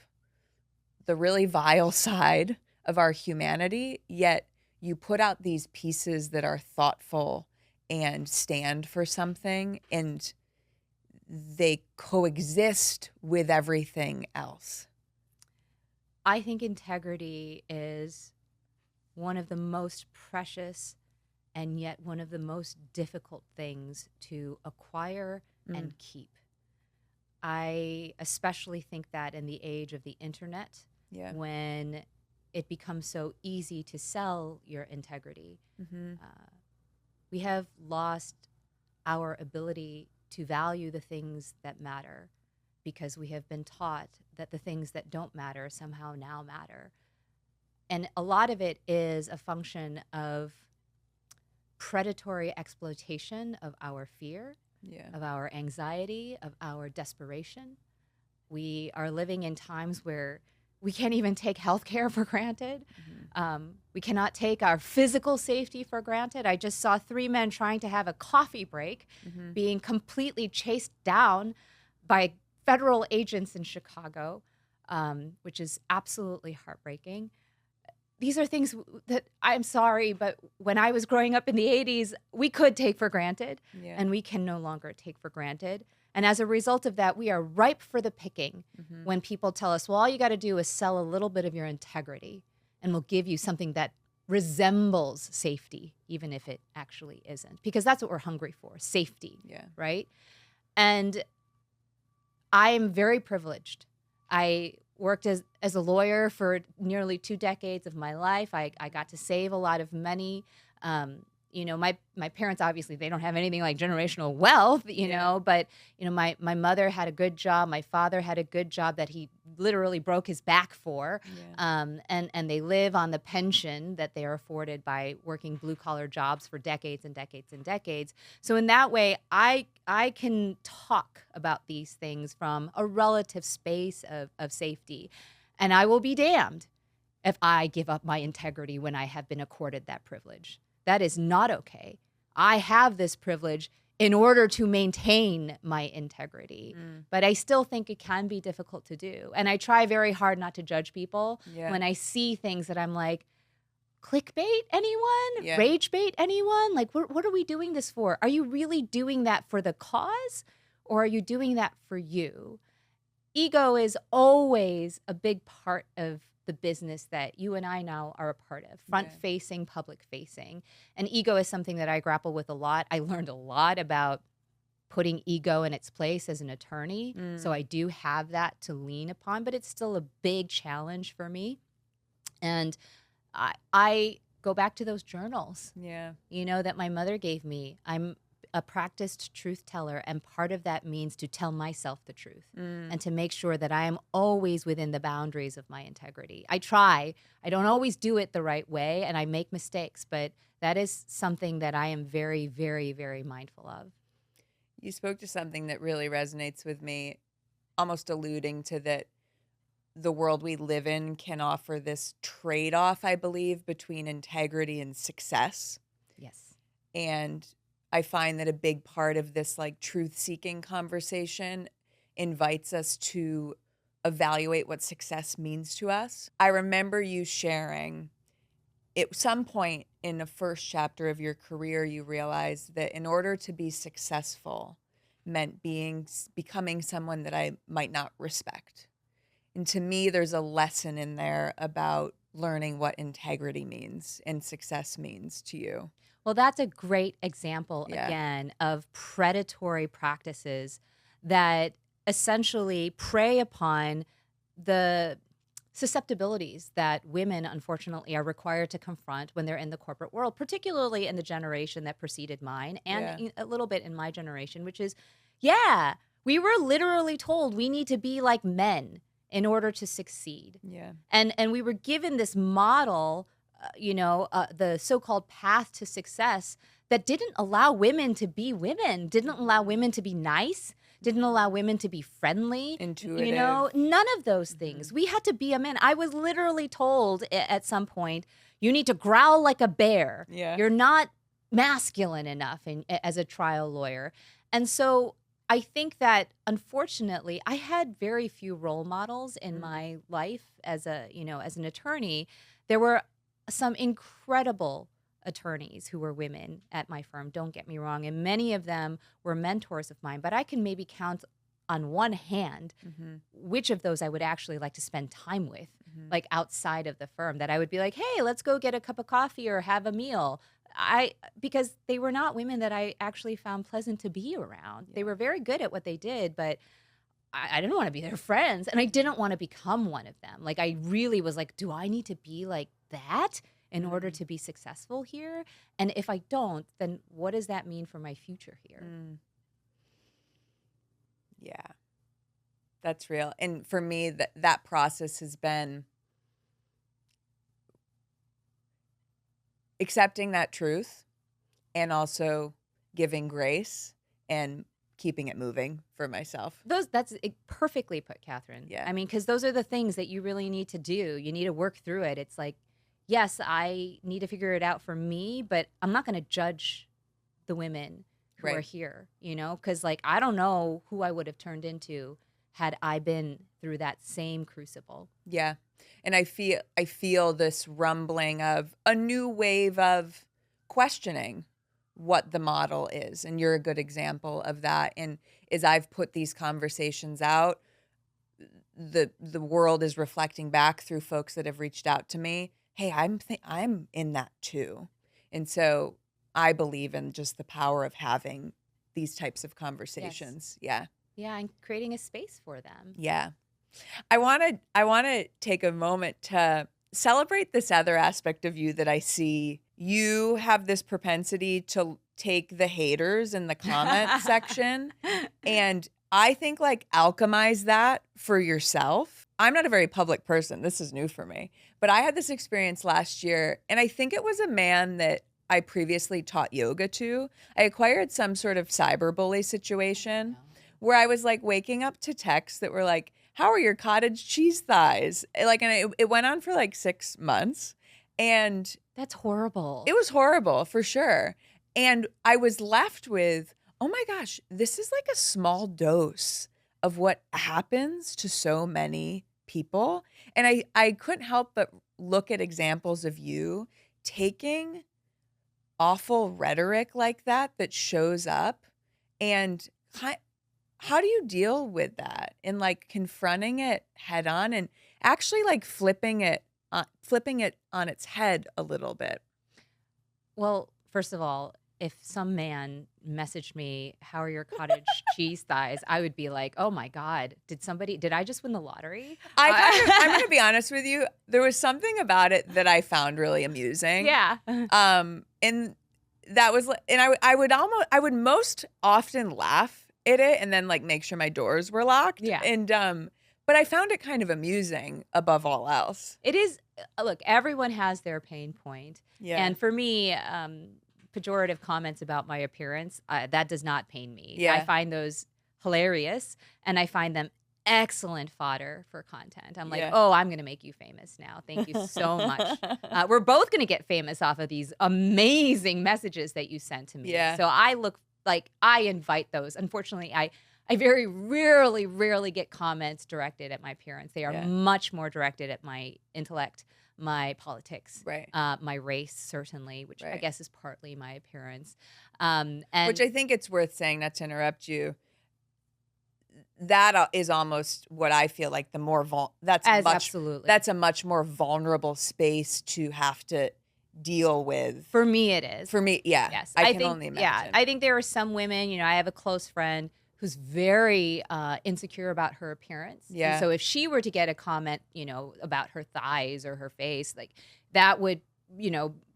Speaker 1: the really vile side of our humanity, yet you put out these pieces that are thoughtful and stand for something, and they coexist with everything else.
Speaker 2: I think integrity is one of the most precious and yet one of the most difficult things to acquire and keep. I especially think that in the age of the internet,
Speaker 1: Yeah.
Speaker 2: when it becomes so easy to sell your integrity, we have lost our ability to value the things that matter because we have been taught that the things that don't matter somehow now matter. And a lot of it is a function of predatory exploitation of our fear, of our anxiety, of our desperation. We are living in times where we can't even take healthcare for granted. We cannot take our physical safety for granted. I just saw 3 men trying to have a coffee break being completely chased down by federal agents in Chicago, which is absolutely heartbreaking. These are things that, I'm sorry, but when I was growing up in the 80s, we could take for granted, and we can no longer take for granted. And as a result of that, we are ripe for the picking when people tell us, well, all you got to do is sell a little bit of your integrity, and we'll give you something that resembles safety, even if it actually isn't. Because that's what we're hungry for, safety, right? And I am very privileged. I worked as a lawyer for nearly 2 decades of my life. I got to save a lot of money. My parents, obviously, they don't have anything like generational wealth, but, my mother had a good job. My father had a good job that he literally broke his back for. And they live on the pension that they are afforded by working blue collar jobs for decades and decades and decades. So in that way, I can talk about these things from a relative space of safety. And I will be damned if I give up my integrity when I have been accorded that privilege. That is not okay. I have this privilege in order to maintain my integrity. But I still think it can be difficult to do. And I try very hard not to judge people when I see things that I'm like, clickbait anyone? Rage bait anyone? Like, what are we doing this for? Are you really doing that for the cause, or are you doing that for you? Ego is always a big part of the business that you and I now are a part of, front-facing, public-facing. And ego is something that I grapple with a lot. I learned a lot about putting ego in its place as an attorney. So I do have that to lean upon, but it's still a big challenge for me. And I go back to those journals, that my mother gave me. I'm a practiced truth teller, and part of that means to tell myself the truth and to make sure that I am always within the boundaries of my integrity. I try. I don't always do it the right way, and I make mistakes, but that is something that I am very, very, very mindful of.
Speaker 1: You spoke to something that really resonates with me, almost alluding to that the world we live in can offer this trade-off, I believe, between integrity and success.
Speaker 2: Yes.
Speaker 1: And I find that a big part of this like truth-seeking conversation invites us to evaluate what success means to us. I remember you sharing at some point in the first chapter of your career, you realized that in order to be successful meant becoming someone that I might not respect. And to me, there's a lesson in there about learning what integrity means and success means to you.
Speaker 2: Well, that's a great example,
Speaker 1: Yeah.
Speaker 2: again, of predatory practices that essentially prey upon the susceptibilities that women, unfortunately, are required to confront when they're in the corporate world, particularly in the generation that preceded mine and
Speaker 1: Yeah.
Speaker 2: a little bit in my generation, which is, yeah, we were literally told we need to be like men in order to succeed.
Speaker 1: Yeah.
Speaker 2: And we were given this model, the so-called path to success that didn't allow women to be women, didn't allow women to be nice, didn't allow women to be friendly,
Speaker 1: Intuitive.
Speaker 2: none of those things. We had to be a man. I was literally told at some point, you need to growl like a bear.
Speaker 1: Yeah.
Speaker 2: You're not masculine enough as a trial lawyer. And so I think that, unfortunately, I had very few role models in my life as an attorney. There were some incredible attorneys who were women at my firm, don't get me wrong, and many of them were mentors of mine, but I can maybe count on one hand which of those I would actually like to spend time with, like outside of the firm, that I would be like, hey, let's go get a cup of coffee or have a meal. Because they were not women that I actually found pleasant to be around. They were very good at what they did, but I didn't want to be their friends, and I didn't want to become one of them. Like, I really was like, do I need to be like that in order to be successful here? And if I don't, then what does that mean for my future here?
Speaker 1: Yeah, that's real. And for me, that process has been accepting that truth and also giving grace and keeping it moving for myself.
Speaker 2: That's perfectly put, Kathryn.
Speaker 1: Yeah.
Speaker 2: I mean, because those are the things that you really need to do. You need to work through it. It's like, yes, I need to figure it out for me, but I'm not going to judge the women who are here, because like, I don't know who I would have turned into had I been through that same crucible.
Speaker 1: Yeah. And I feel this rumbling of a new wave of questioning what the model is. And you're a good example of that. And as I've put these conversations out, the world is reflecting back through folks that have reached out to me. Hey, I'm in that too. And so I believe in just the power of having these types of conversations.
Speaker 2: Yes. Yeah, and creating a space for them.
Speaker 1: Yeah. I want to take a moment to celebrate this other aspect of you that I see. You have this propensity to take the haters in the comment section, and I think like alchemize that for yourself. I'm not a very public person. This is new for me. But I had this experience last year, and I think it was a man that I previously taught yoga to. I acquired some sort of cyberbully situation where I was like waking up to texts that were like, how are your cottage cheese thighs? Like, and it went on for like 6 months. And
Speaker 2: that's horrible.
Speaker 1: It was horrible for sure. And I was left with, oh my gosh, this is like a small dose of what happens to so many people. And I couldn't help but look at examples of you taking awful rhetoric like that shows up, and how do you deal with that and like confronting it head on and actually like flipping it on its head a little bit?
Speaker 2: Well, first of all, if some man messaged me, how are your cottage cheese thighs? I would be like, oh my God, did I just win the lottery?
Speaker 1: I'm going to be honest with you. There was something about it that I found really amusing.
Speaker 2: Yeah.
Speaker 1: And that was, and I would most often laugh at it and then like make sure my doors were locked.
Speaker 2: Yeah.
Speaker 1: And, but I found it kind of amusing above all else.
Speaker 2: It is. Look, everyone has their pain point.
Speaker 1: Yeah.
Speaker 2: And for me, pejorative comments about my appearance, that does not pain me.
Speaker 1: Yeah.
Speaker 2: I find those hilarious, and I find them excellent fodder for content. I'm like, oh, I'm going to make you famous now. Thank you so much. We're both going to get famous off of these amazing messages that you sent to me.
Speaker 1: Yeah.
Speaker 2: So I invite those. Unfortunately, I very rarely get comments directed at my appearance. They are much more directed at my intellect, my politics, my race, certainly, which I guess is partly my appearance. And
Speaker 1: which I think it's worth saying, not to interrupt you, that is almost what I feel like the more
Speaker 2: Absolutely.
Speaker 1: that's a much more vulnerable space to have to deal with.
Speaker 2: For me, it is.
Speaker 1: For me, yeah.
Speaker 2: Yes.
Speaker 1: I
Speaker 2: I
Speaker 1: can
Speaker 2: think,
Speaker 1: only
Speaker 2: yeah,
Speaker 1: imagine.
Speaker 2: I think there are some women, I have a close friend who's very insecure about her appearance. And
Speaker 1: Yeah.
Speaker 2: so if she were to get a comment, about her thighs or her face, like that would,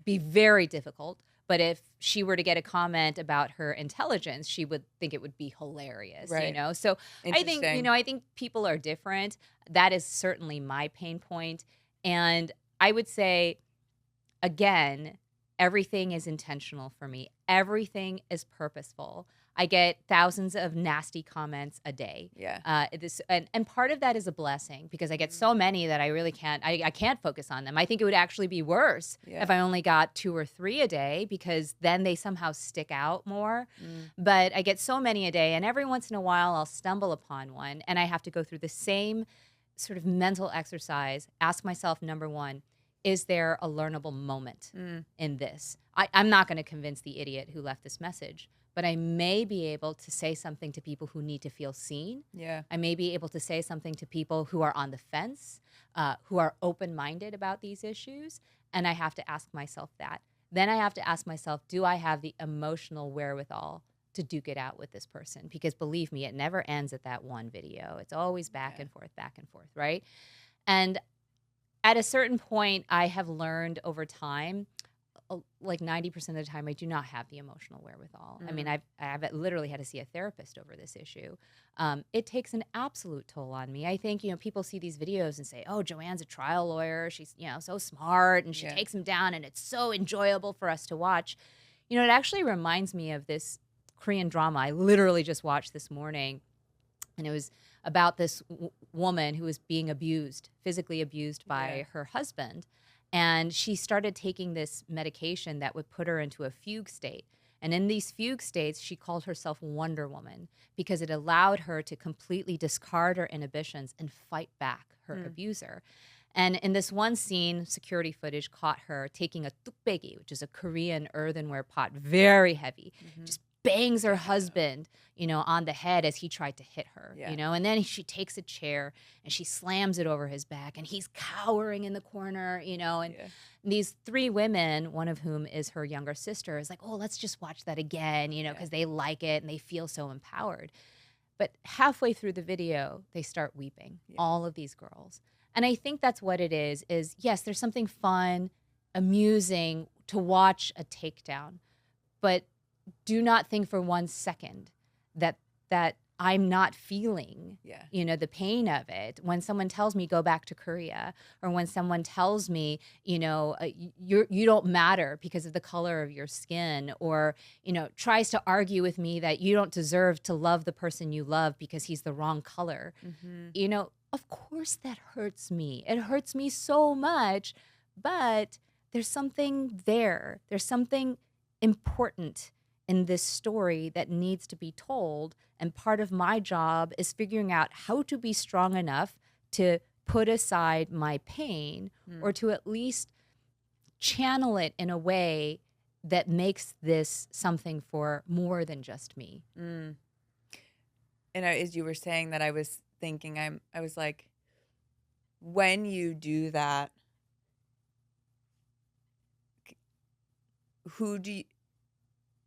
Speaker 2: be very difficult. But if she were to get a comment about her intelligence, she would think it would be hilarious,
Speaker 1: Right.
Speaker 2: So I think,
Speaker 1: Interesting.
Speaker 2: I think people are different. That is certainly my pain point. And I would say, again, everything is intentional for me. Everything is purposeful. I get thousands of nasty comments a day.
Speaker 1: Yeah.
Speaker 2: And part of that is a blessing because I get so many that I really I can't focus on them. I think it would actually be worse
Speaker 1: Yeah.
Speaker 2: if I only got 2 or 3 a day because then they somehow stick out more. But I get so many a day, and every once in a while I'll stumble upon one, and I have to go through the same sort of mental exercise. Ask myself, number one, is there a learnable moment in this? I'm not going to convince the idiot who left this message, but I may be able to say something to people who need to feel seen.
Speaker 1: Yeah.
Speaker 2: I may be able to say something to people who are on the fence, who are open-minded about these issues, and I have to ask myself that. Then I have to ask myself, do I have the emotional wherewithal to duke it out with this person? Because believe me, it never ends at that one video. It's always back and forth, right? And at a certain point, I have learned over time, like 90% of the time, I do not have the emotional wherewithal. I mean, I've literally had to see a therapist over this issue. It takes an absolute toll on me. I think, people see these videos and say, oh, Joanne's a trial lawyer. She's, so smart and she takes them down and it's so enjoyable for us to watch. It actually reminds me of this Korean drama I literally just watched this morning. And it was about this woman who was being abused, physically abused by her husband. And she started taking this medication that would put her into a fugue state. And in these fugue states, she called herself Wonder Woman because it allowed her to completely discard her inhibitions and fight back her abuser. And in this one scene, security footage caught her taking a tukbaegi, which is a Korean earthenware pot, very heavy, just bangs her husband, on the head as he tried to hit her, and then she takes a chair and she slams it over his back and he's cowering in the corner, and these 3 women, one of whom is her younger sister, is like, oh, let's just watch that again, because they like it and they feel so empowered. But halfway through the video, they start weeping, all of these girls. And I think that's what it is, yes, there's something fun, amusing to watch a takedown, but do not think for 1 second that I'm not feeling, the pain of it. When someone tells me go back to Korea, or when someone tells me, you don't matter because of the color of your skin, or tries to argue with me that you don't deserve to love the person you love because he's the wrong color, of course that hurts me. It hurts me so much, but there's something there. There's something important in this story that needs to be told. And part of my job is figuring out how to be strong enough to put aside my pain, or to at least channel it in a way that makes this something for more than just me.
Speaker 1: And as you were saying that, I was thinking, I was like, when you do that,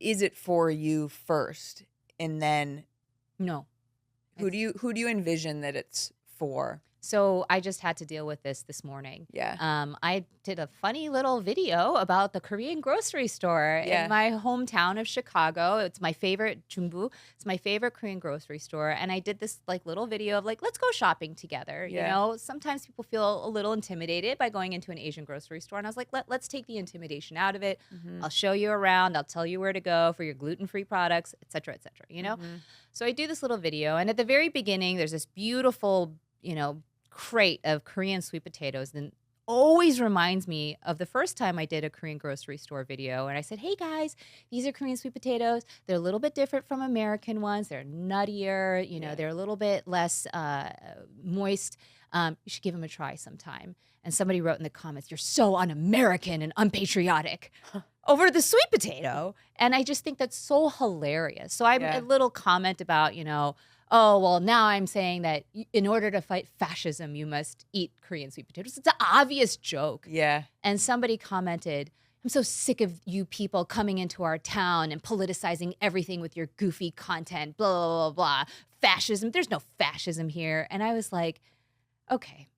Speaker 1: is it for you first, and then
Speaker 2: No.
Speaker 1: who do you envision that it's for?
Speaker 2: So I just had to deal with this morning.
Speaker 1: Yeah.
Speaker 2: I did a funny little video about the Korean grocery store in my hometown of Chicago. It's my favorite, Jungbu. It's my favorite Korean grocery store. And I did this little video of let's go shopping together. Sometimes people feel a little intimidated by going into an Asian grocery store. And I was like, let's take the intimidation out of it. I'll show you around. I'll tell you where to go for your gluten-free products, et cetera, et cetera, So I do this little video. And at the very beginning, there's this beautiful, crate of Korean sweet potatoes, and always reminds me of the first time I did a Korean grocery store video. And I said, hey guys, these are Korean sweet potatoes. They're a little bit different from American ones. They're nuttier, they're a little bit less moist. You should give them a try sometime. And somebody wrote in the comments, you're so un-American and unpatriotic over the sweet potato. And I just think that's so hilarious. So I have a little comment about, oh, well, now I'm saying that in order to fight fascism, you must eat Korean sweet potatoes. It's an obvious joke.
Speaker 1: Yeah.
Speaker 2: And somebody commented, I'm so sick of you people coming into our town and politicizing everything with your goofy content, blah, blah, blah, blah. Fascism. There's no fascism here. And I was like, okay,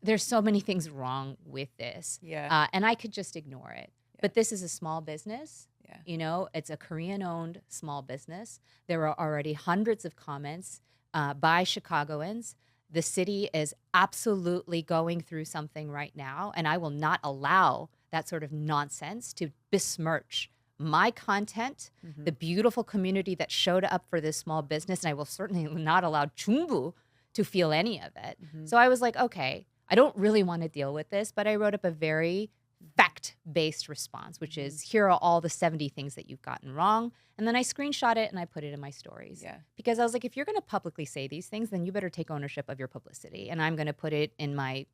Speaker 2: there's so many things wrong with this.
Speaker 1: Yeah.
Speaker 2: And I could just ignore it.
Speaker 1: Yeah.
Speaker 2: But this is a small business.
Speaker 1: Yeah.
Speaker 2: You know, it's a Korean-owned small business. There are already hundreds of comments by Chicagoans. The city is absolutely going through something right now, and I will not allow that sort of nonsense to besmirch my content, the beautiful community that showed up for this small business, and I will certainly not allow Chungbu to feel any of it. So I was like, okay, I don't really want to deal with this, but I wrote up a very fact-based response, which is, here are all the 70 things that you've gotten wrong. And then I screenshot it and I put it in my stories.
Speaker 1: Yeah.
Speaker 2: Because I was like, if you're going to publicly say these things, then you better take ownership of your publicity. And I'm going to put it in my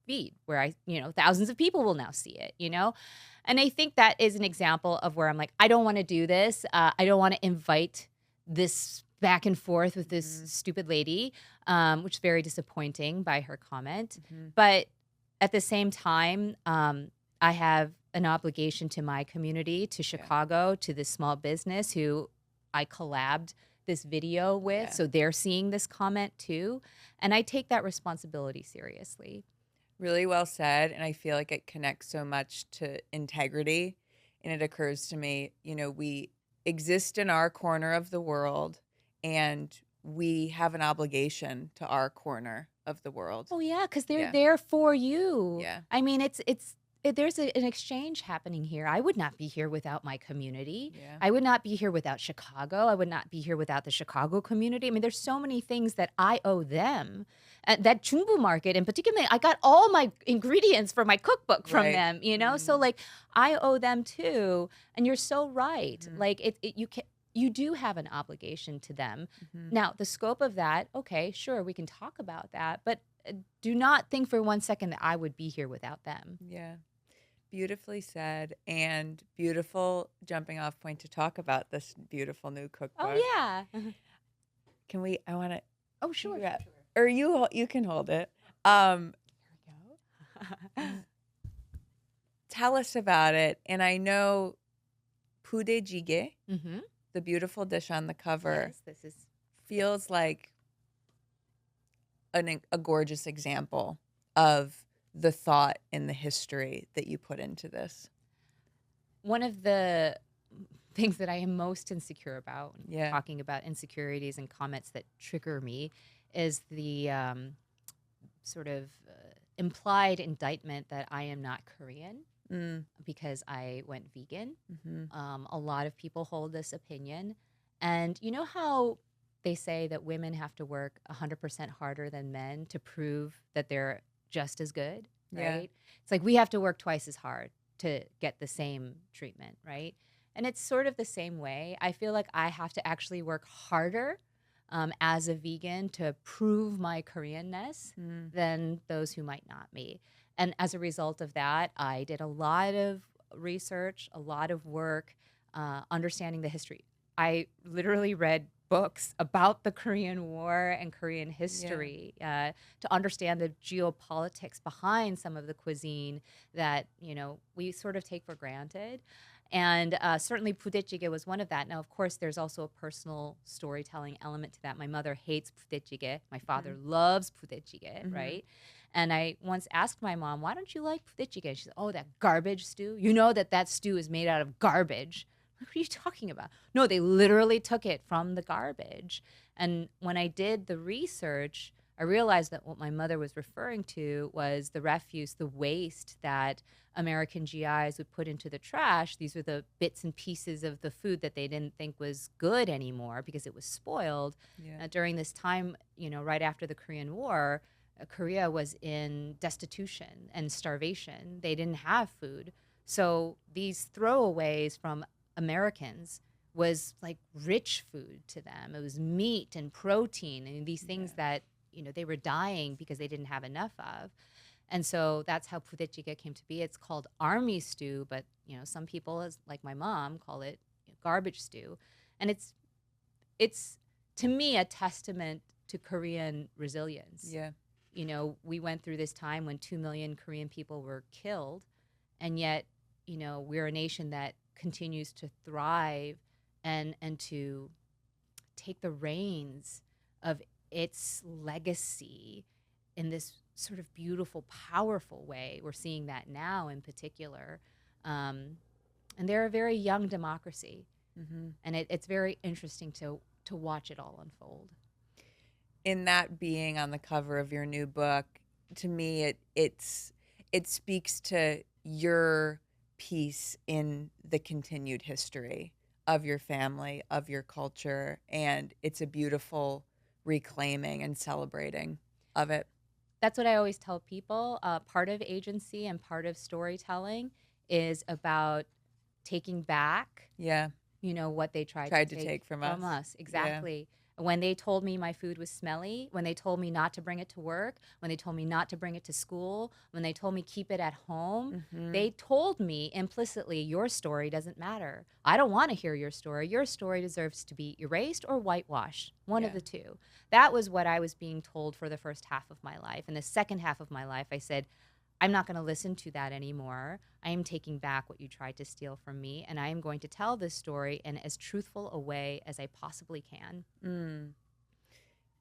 Speaker 2: feed where thousands of people will now see it, And I think that is an example of where I'm like, I don't want to do this. I don't want to invite this back and forth with this stupid lady, which is very disappointing by her comment. But at the same time, I have an obligation to my community, to Chicago, to this small business who I collabed this video with.
Speaker 1: Yeah.
Speaker 2: So they're seeing this comment too. And I take that responsibility seriously.
Speaker 1: Really well said. And I feel like it connects so much to integrity. And it occurs to me, we exist in our corner of the world and we have an obligation to our corner of the world.
Speaker 2: Oh, yeah, because they're there for you.
Speaker 1: Yeah.
Speaker 2: I mean, there's an exchange happening here. I would not be here without my community.
Speaker 1: Yeah.
Speaker 2: I would not be here without Chicago. I would not be here without the Chicago community. I mean, there's so many things that I owe them. That Chungbu market, and particularly, I got all my ingredients for my cookbook from them, So, like, I owe them too. And you're so right. Like, you do have an obligation to them. Now, the scope of that, okay, sure, we can talk about that. But do not think for 1 second that I would be here without them.
Speaker 1: Yeah. Beautifully said, and beautiful jumping off point to talk about this beautiful new cookbook.
Speaker 2: Oh, yeah.
Speaker 1: I want to.
Speaker 2: Oh, sure.
Speaker 1: Or you can hold it.
Speaker 2: Here we go.
Speaker 1: Tell us about it. And I know pudejjigae,
Speaker 2: Mm-hmm.
Speaker 1: the beautiful dish on the cover,
Speaker 2: Yes,
Speaker 1: feels like a gorgeous example of the thought and the history that you put into this.
Speaker 2: one of the things that I am most insecure about,
Speaker 1: Yeah.
Speaker 2: talking about insecurities and comments that trigger me, is the sort of implied indictment that I am not Korean because I went vegan. A lot of people hold this opinion. And you know how they say that women have to work 100% harder than men to prove that they're just as good, right?
Speaker 1: Yeah.
Speaker 2: It's like we have to work twice as hard to get the same treatment, right? And it's sort of the same way. I feel like I have to actually work harder as a vegan to prove my Koreanness than those who might not be. And as a result of that, I did a lot of research, a lot of work, understanding the history. I literally read books about the Korean War and Korean history to understand the geopolitics behind some of the cuisine that, we sort of take for granted. And certainly pudejjigae was one of that. Now, of course, there's also a personal storytelling element to that. My mother hates pudejjigae. My father loves pudejjigae, right? And I once asked my mom, why don't you like pudejjigae? She said, oh, that garbage stew. You know that stew is made out of garbage. What are you talking about? No, they literally took it from the garbage. And when I did the research, I realized that what my mother was referring to was the refuse, the waste that American GIs would put into the trash. These were the bits and pieces of the food that they didn't think was good anymore because it was spoiled. During this time, right after the Korean War, Korea was in destitution and starvation. They didn't have food. So these throwaways from Americans was like rich food to them. It was meat and protein and these things that, they were dying because they didn't have enough of. And so that's how pudejjigae came to be. It's called army stew, but, some people, like my mom, call it garbage stew. And it's to me, a testament to Korean resilience.
Speaker 1: Yeah.
Speaker 2: You know, we went through this time when 2 million Korean people were killed, and yet, you know, we're a nation that continues to thrive and to take the reins of its legacy in this sort of beautiful, powerful way. We're seeing that now in particular. And they're a very young democracy.
Speaker 1: Mm-hmm.
Speaker 2: And it's very interesting to watch it all unfold.
Speaker 1: In that being on the cover of your new book, to me, it speaks to your piece in the continued history of your family, of your culture, and it's a beautiful reclaiming and celebrating of it.
Speaker 2: That's what I always tell people. Part of agency and part of storytelling is about taking back,
Speaker 1: Yeah.
Speaker 2: you know, what they tried
Speaker 1: Tried
Speaker 2: to
Speaker 1: to take from
Speaker 2: from
Speaker 1: us.
Speaker 2: us. Exactly. When they told me my food was smelly, when they told me not to bring it to work, when they told me not to bring it to school, when they told me keep it at home,
Speaker 1: Mm-hmm.
Speaker 2: they told me implicitly, your story doesn't matter. I don't want to hear your story. Your story deserves to be erased or whitewashed, one of
Speaker 1: Yeah.
Speaker 2: the two. That was what I was being told for the first half of my life. In the second half of my life, I said, I'm not going to listen to that anymore. I am taking back what you tried to steal from me, and I am going to tell this story in as truthful a way as I possibly can.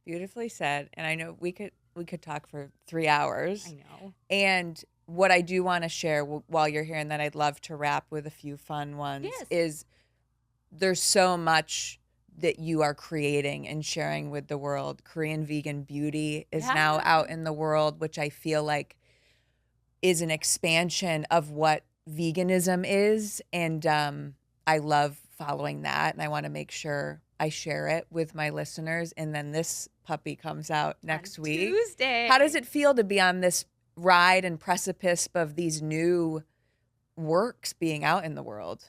Speaker 1: Beautifully said. And I know we could talk for 3 hours.
Speaker 2: I know.
Speaker 1: And what I do want to share while you're here, and then I'd love to wrap with a few fun ones,
Speaker 2: Yes.
Speaker 1: is there's so much that you are creating and sharing with the world. Korean vegan beauty is now
Speaker 2: Yeah.
Speaker 1: out in the world, which I feel like is an expansion of what veganism is. And I love following that. And I want to make sure I share it with my listeners. And then this puppy comes out next
Speaker 2: On
Speaker 1: week.
Speaker 2: Tuesday.
Speaker 1: How does it feel to be on this ride and precipice of these new works being out in the world?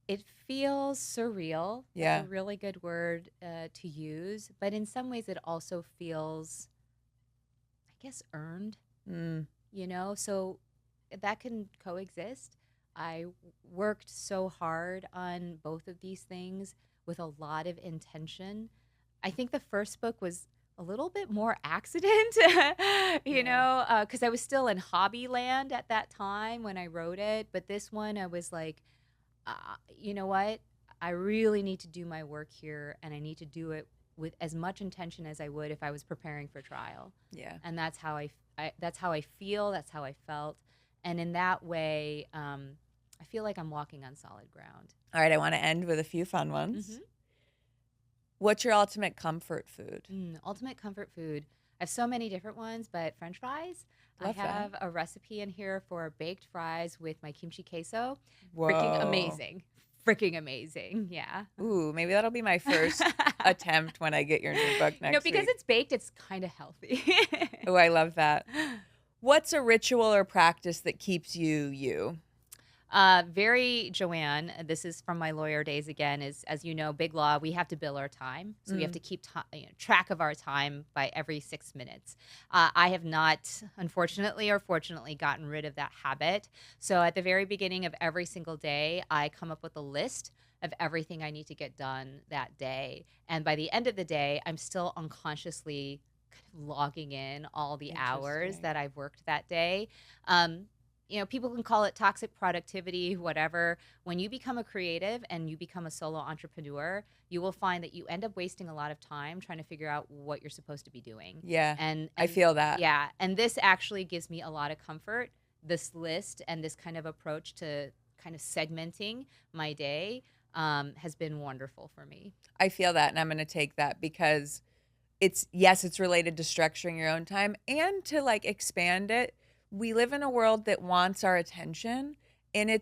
Speaker 2: It feels surreal.
Speaker 1: Yeah.
Speaker 2: That's a really good word to use. But in some ways, it also feels, I guess, earned. You know, so that can coexist. I worked so hard on both of these things with a lot of intention. I think the first book was a little bit more accident, you know, because I was still in hobby land at that time when I wrote it. But this one, I was like, you know what? I really need to do my work here, and I need to do it with as much intention as I would if I was preparing for trial.
Speaker 1: Yeah.
Speaker 2: And that's how that's how I feel. That's how I felt. And in that way, I feel like I'm walking on solid ground.
Speaker 1: All right. I want to end with a few fun ones. What's your ultimate comfort food?
Speaker 2: Ultimate comfort food. I have so many different ones, but French fries.
Speaker 1: Love
Speaker 2: I have a recipe in here for baked fries with my kimchi queso.
Speaker 1: Whoa.
Speaker 2: Freaking amazing. Freaking amazing. Yeah.
Speaker 1: Ooh, maybe that'll be my first attempt when I get your new book next
Speaker 2: No, because
Speaker 1: week.
Speaker 2: it's baked, it's kind of healthy.
Speaker 1: Oh, I love that. What's a ritual or practice that keeps you?
Speaker 2: Very Joanne. This is from my lawyer days again. Is, as you know, big law. We have to bill our time, so we have to keep track of our time by every 6 minutes. I have not, unfortunately or fortunately, gotten rid of that habit. So at the very beginning of every single day, I come up with a list of everything I need to get done that day, and by the end of the day, I'm still unconsciously kind of logging in all the hours that I've worked that day. You know, people can call it toxic productivity, whatever. When you become a creative and you become a solo entrepreneur, you will find that you end up wasting a lot of time trying to figure out what you're supposed to be doing.
Speaker 1: Yeah,
Speaker 2: and
Speaker 1: I feel that.
Speaker 2: Yeah, and this actually gives me a lot of comfort. This list and this kind of approach to kind of segmenting my day has been wonderful for me.
Speaker 1: I feel that, and I'm going to take that because it's related to structuring your own time and to like expand it. We live in a world that wants our attention, and I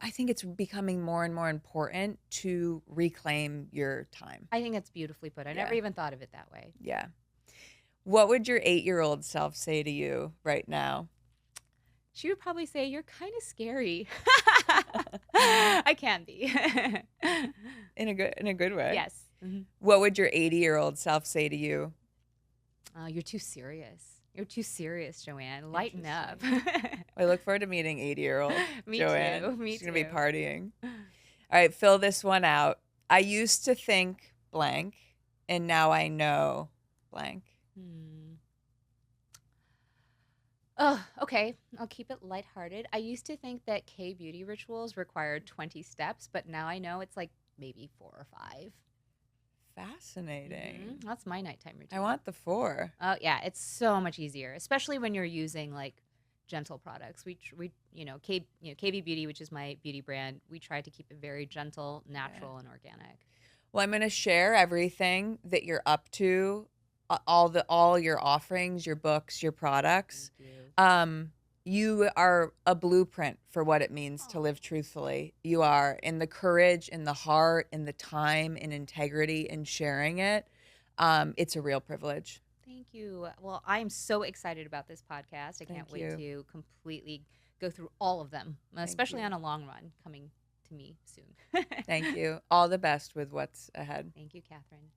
Speaker 1: think it's becoming more and more important to reclaim your time.
Speaker 2: I think that's beautifully put. I never even thought of it that way.
Speaker 1: Yeah. What would your 8-year-old self say to you right now?
Speaker 2: She would probably say, "You're kind of scary." I can be.
Speaker 1: In a good way.
Speaker 2: Yes.
Speaker 1: What would your 80-year-old self say to you?
Speaker 2: You're too serious. You're too serious, Joanne. Lighten up.
Speaker 1: I look forward to meeting 80-year-old
Speaker 2: Me
Speaker 1: Joanne.
Speaker 2: too. Me
Speaker 1: She's going to be
Speaker 2: too.
Speaker 1: partying. All right, fill this one out. I used to think blank, and now I know blank.
Speaker 2: Hmm. Oh, okay. I'll keep it lighthearted. I used to think that K beauty rituals required 20 steps, but now I know it's like maybe 4 or 5.
Speaker 1: Fascinating.
Speaker 2: That's my nighttime
Speaker 1: I
Speaker 2: routine.
Speaker 1: want the 4.
Speaker 2: Oh, yeah, it's so much easier, especially when you're using like gentle products. KB Beauty, which is my beauty brand, we try to keep it very gentle,
Speaker 1: Yeah.
Speaker 2: natural, and organic.
Speaker 1: Well, I'm going to share everything that you're up to, all your offerings, your books, your products.
Speaker 2: Thank you.
Speaker 1: Um, you are a blueprint for what it means to
Speaker 2: Oh,
Speaker 1: live truthfully. You are in the courage, in the heart, in the time, in integrity, in sharing it. It's a real privilege.
Speaker 2: thank you. Well, I'm so excited about this podcast. I can't
Speaker 1: Thank
Speaker 2: wait
Speaker 1: you.
Speaker 2: to completely go through all of them,
Speaker 1: Thank
Speaker 2: especially
Speaker 1: you.
Speaker 2: on a long run coming to me soon.
Speaker 1: Thank you. All the best with what's ahead.
Speaker 2: Thank you, Kathryn.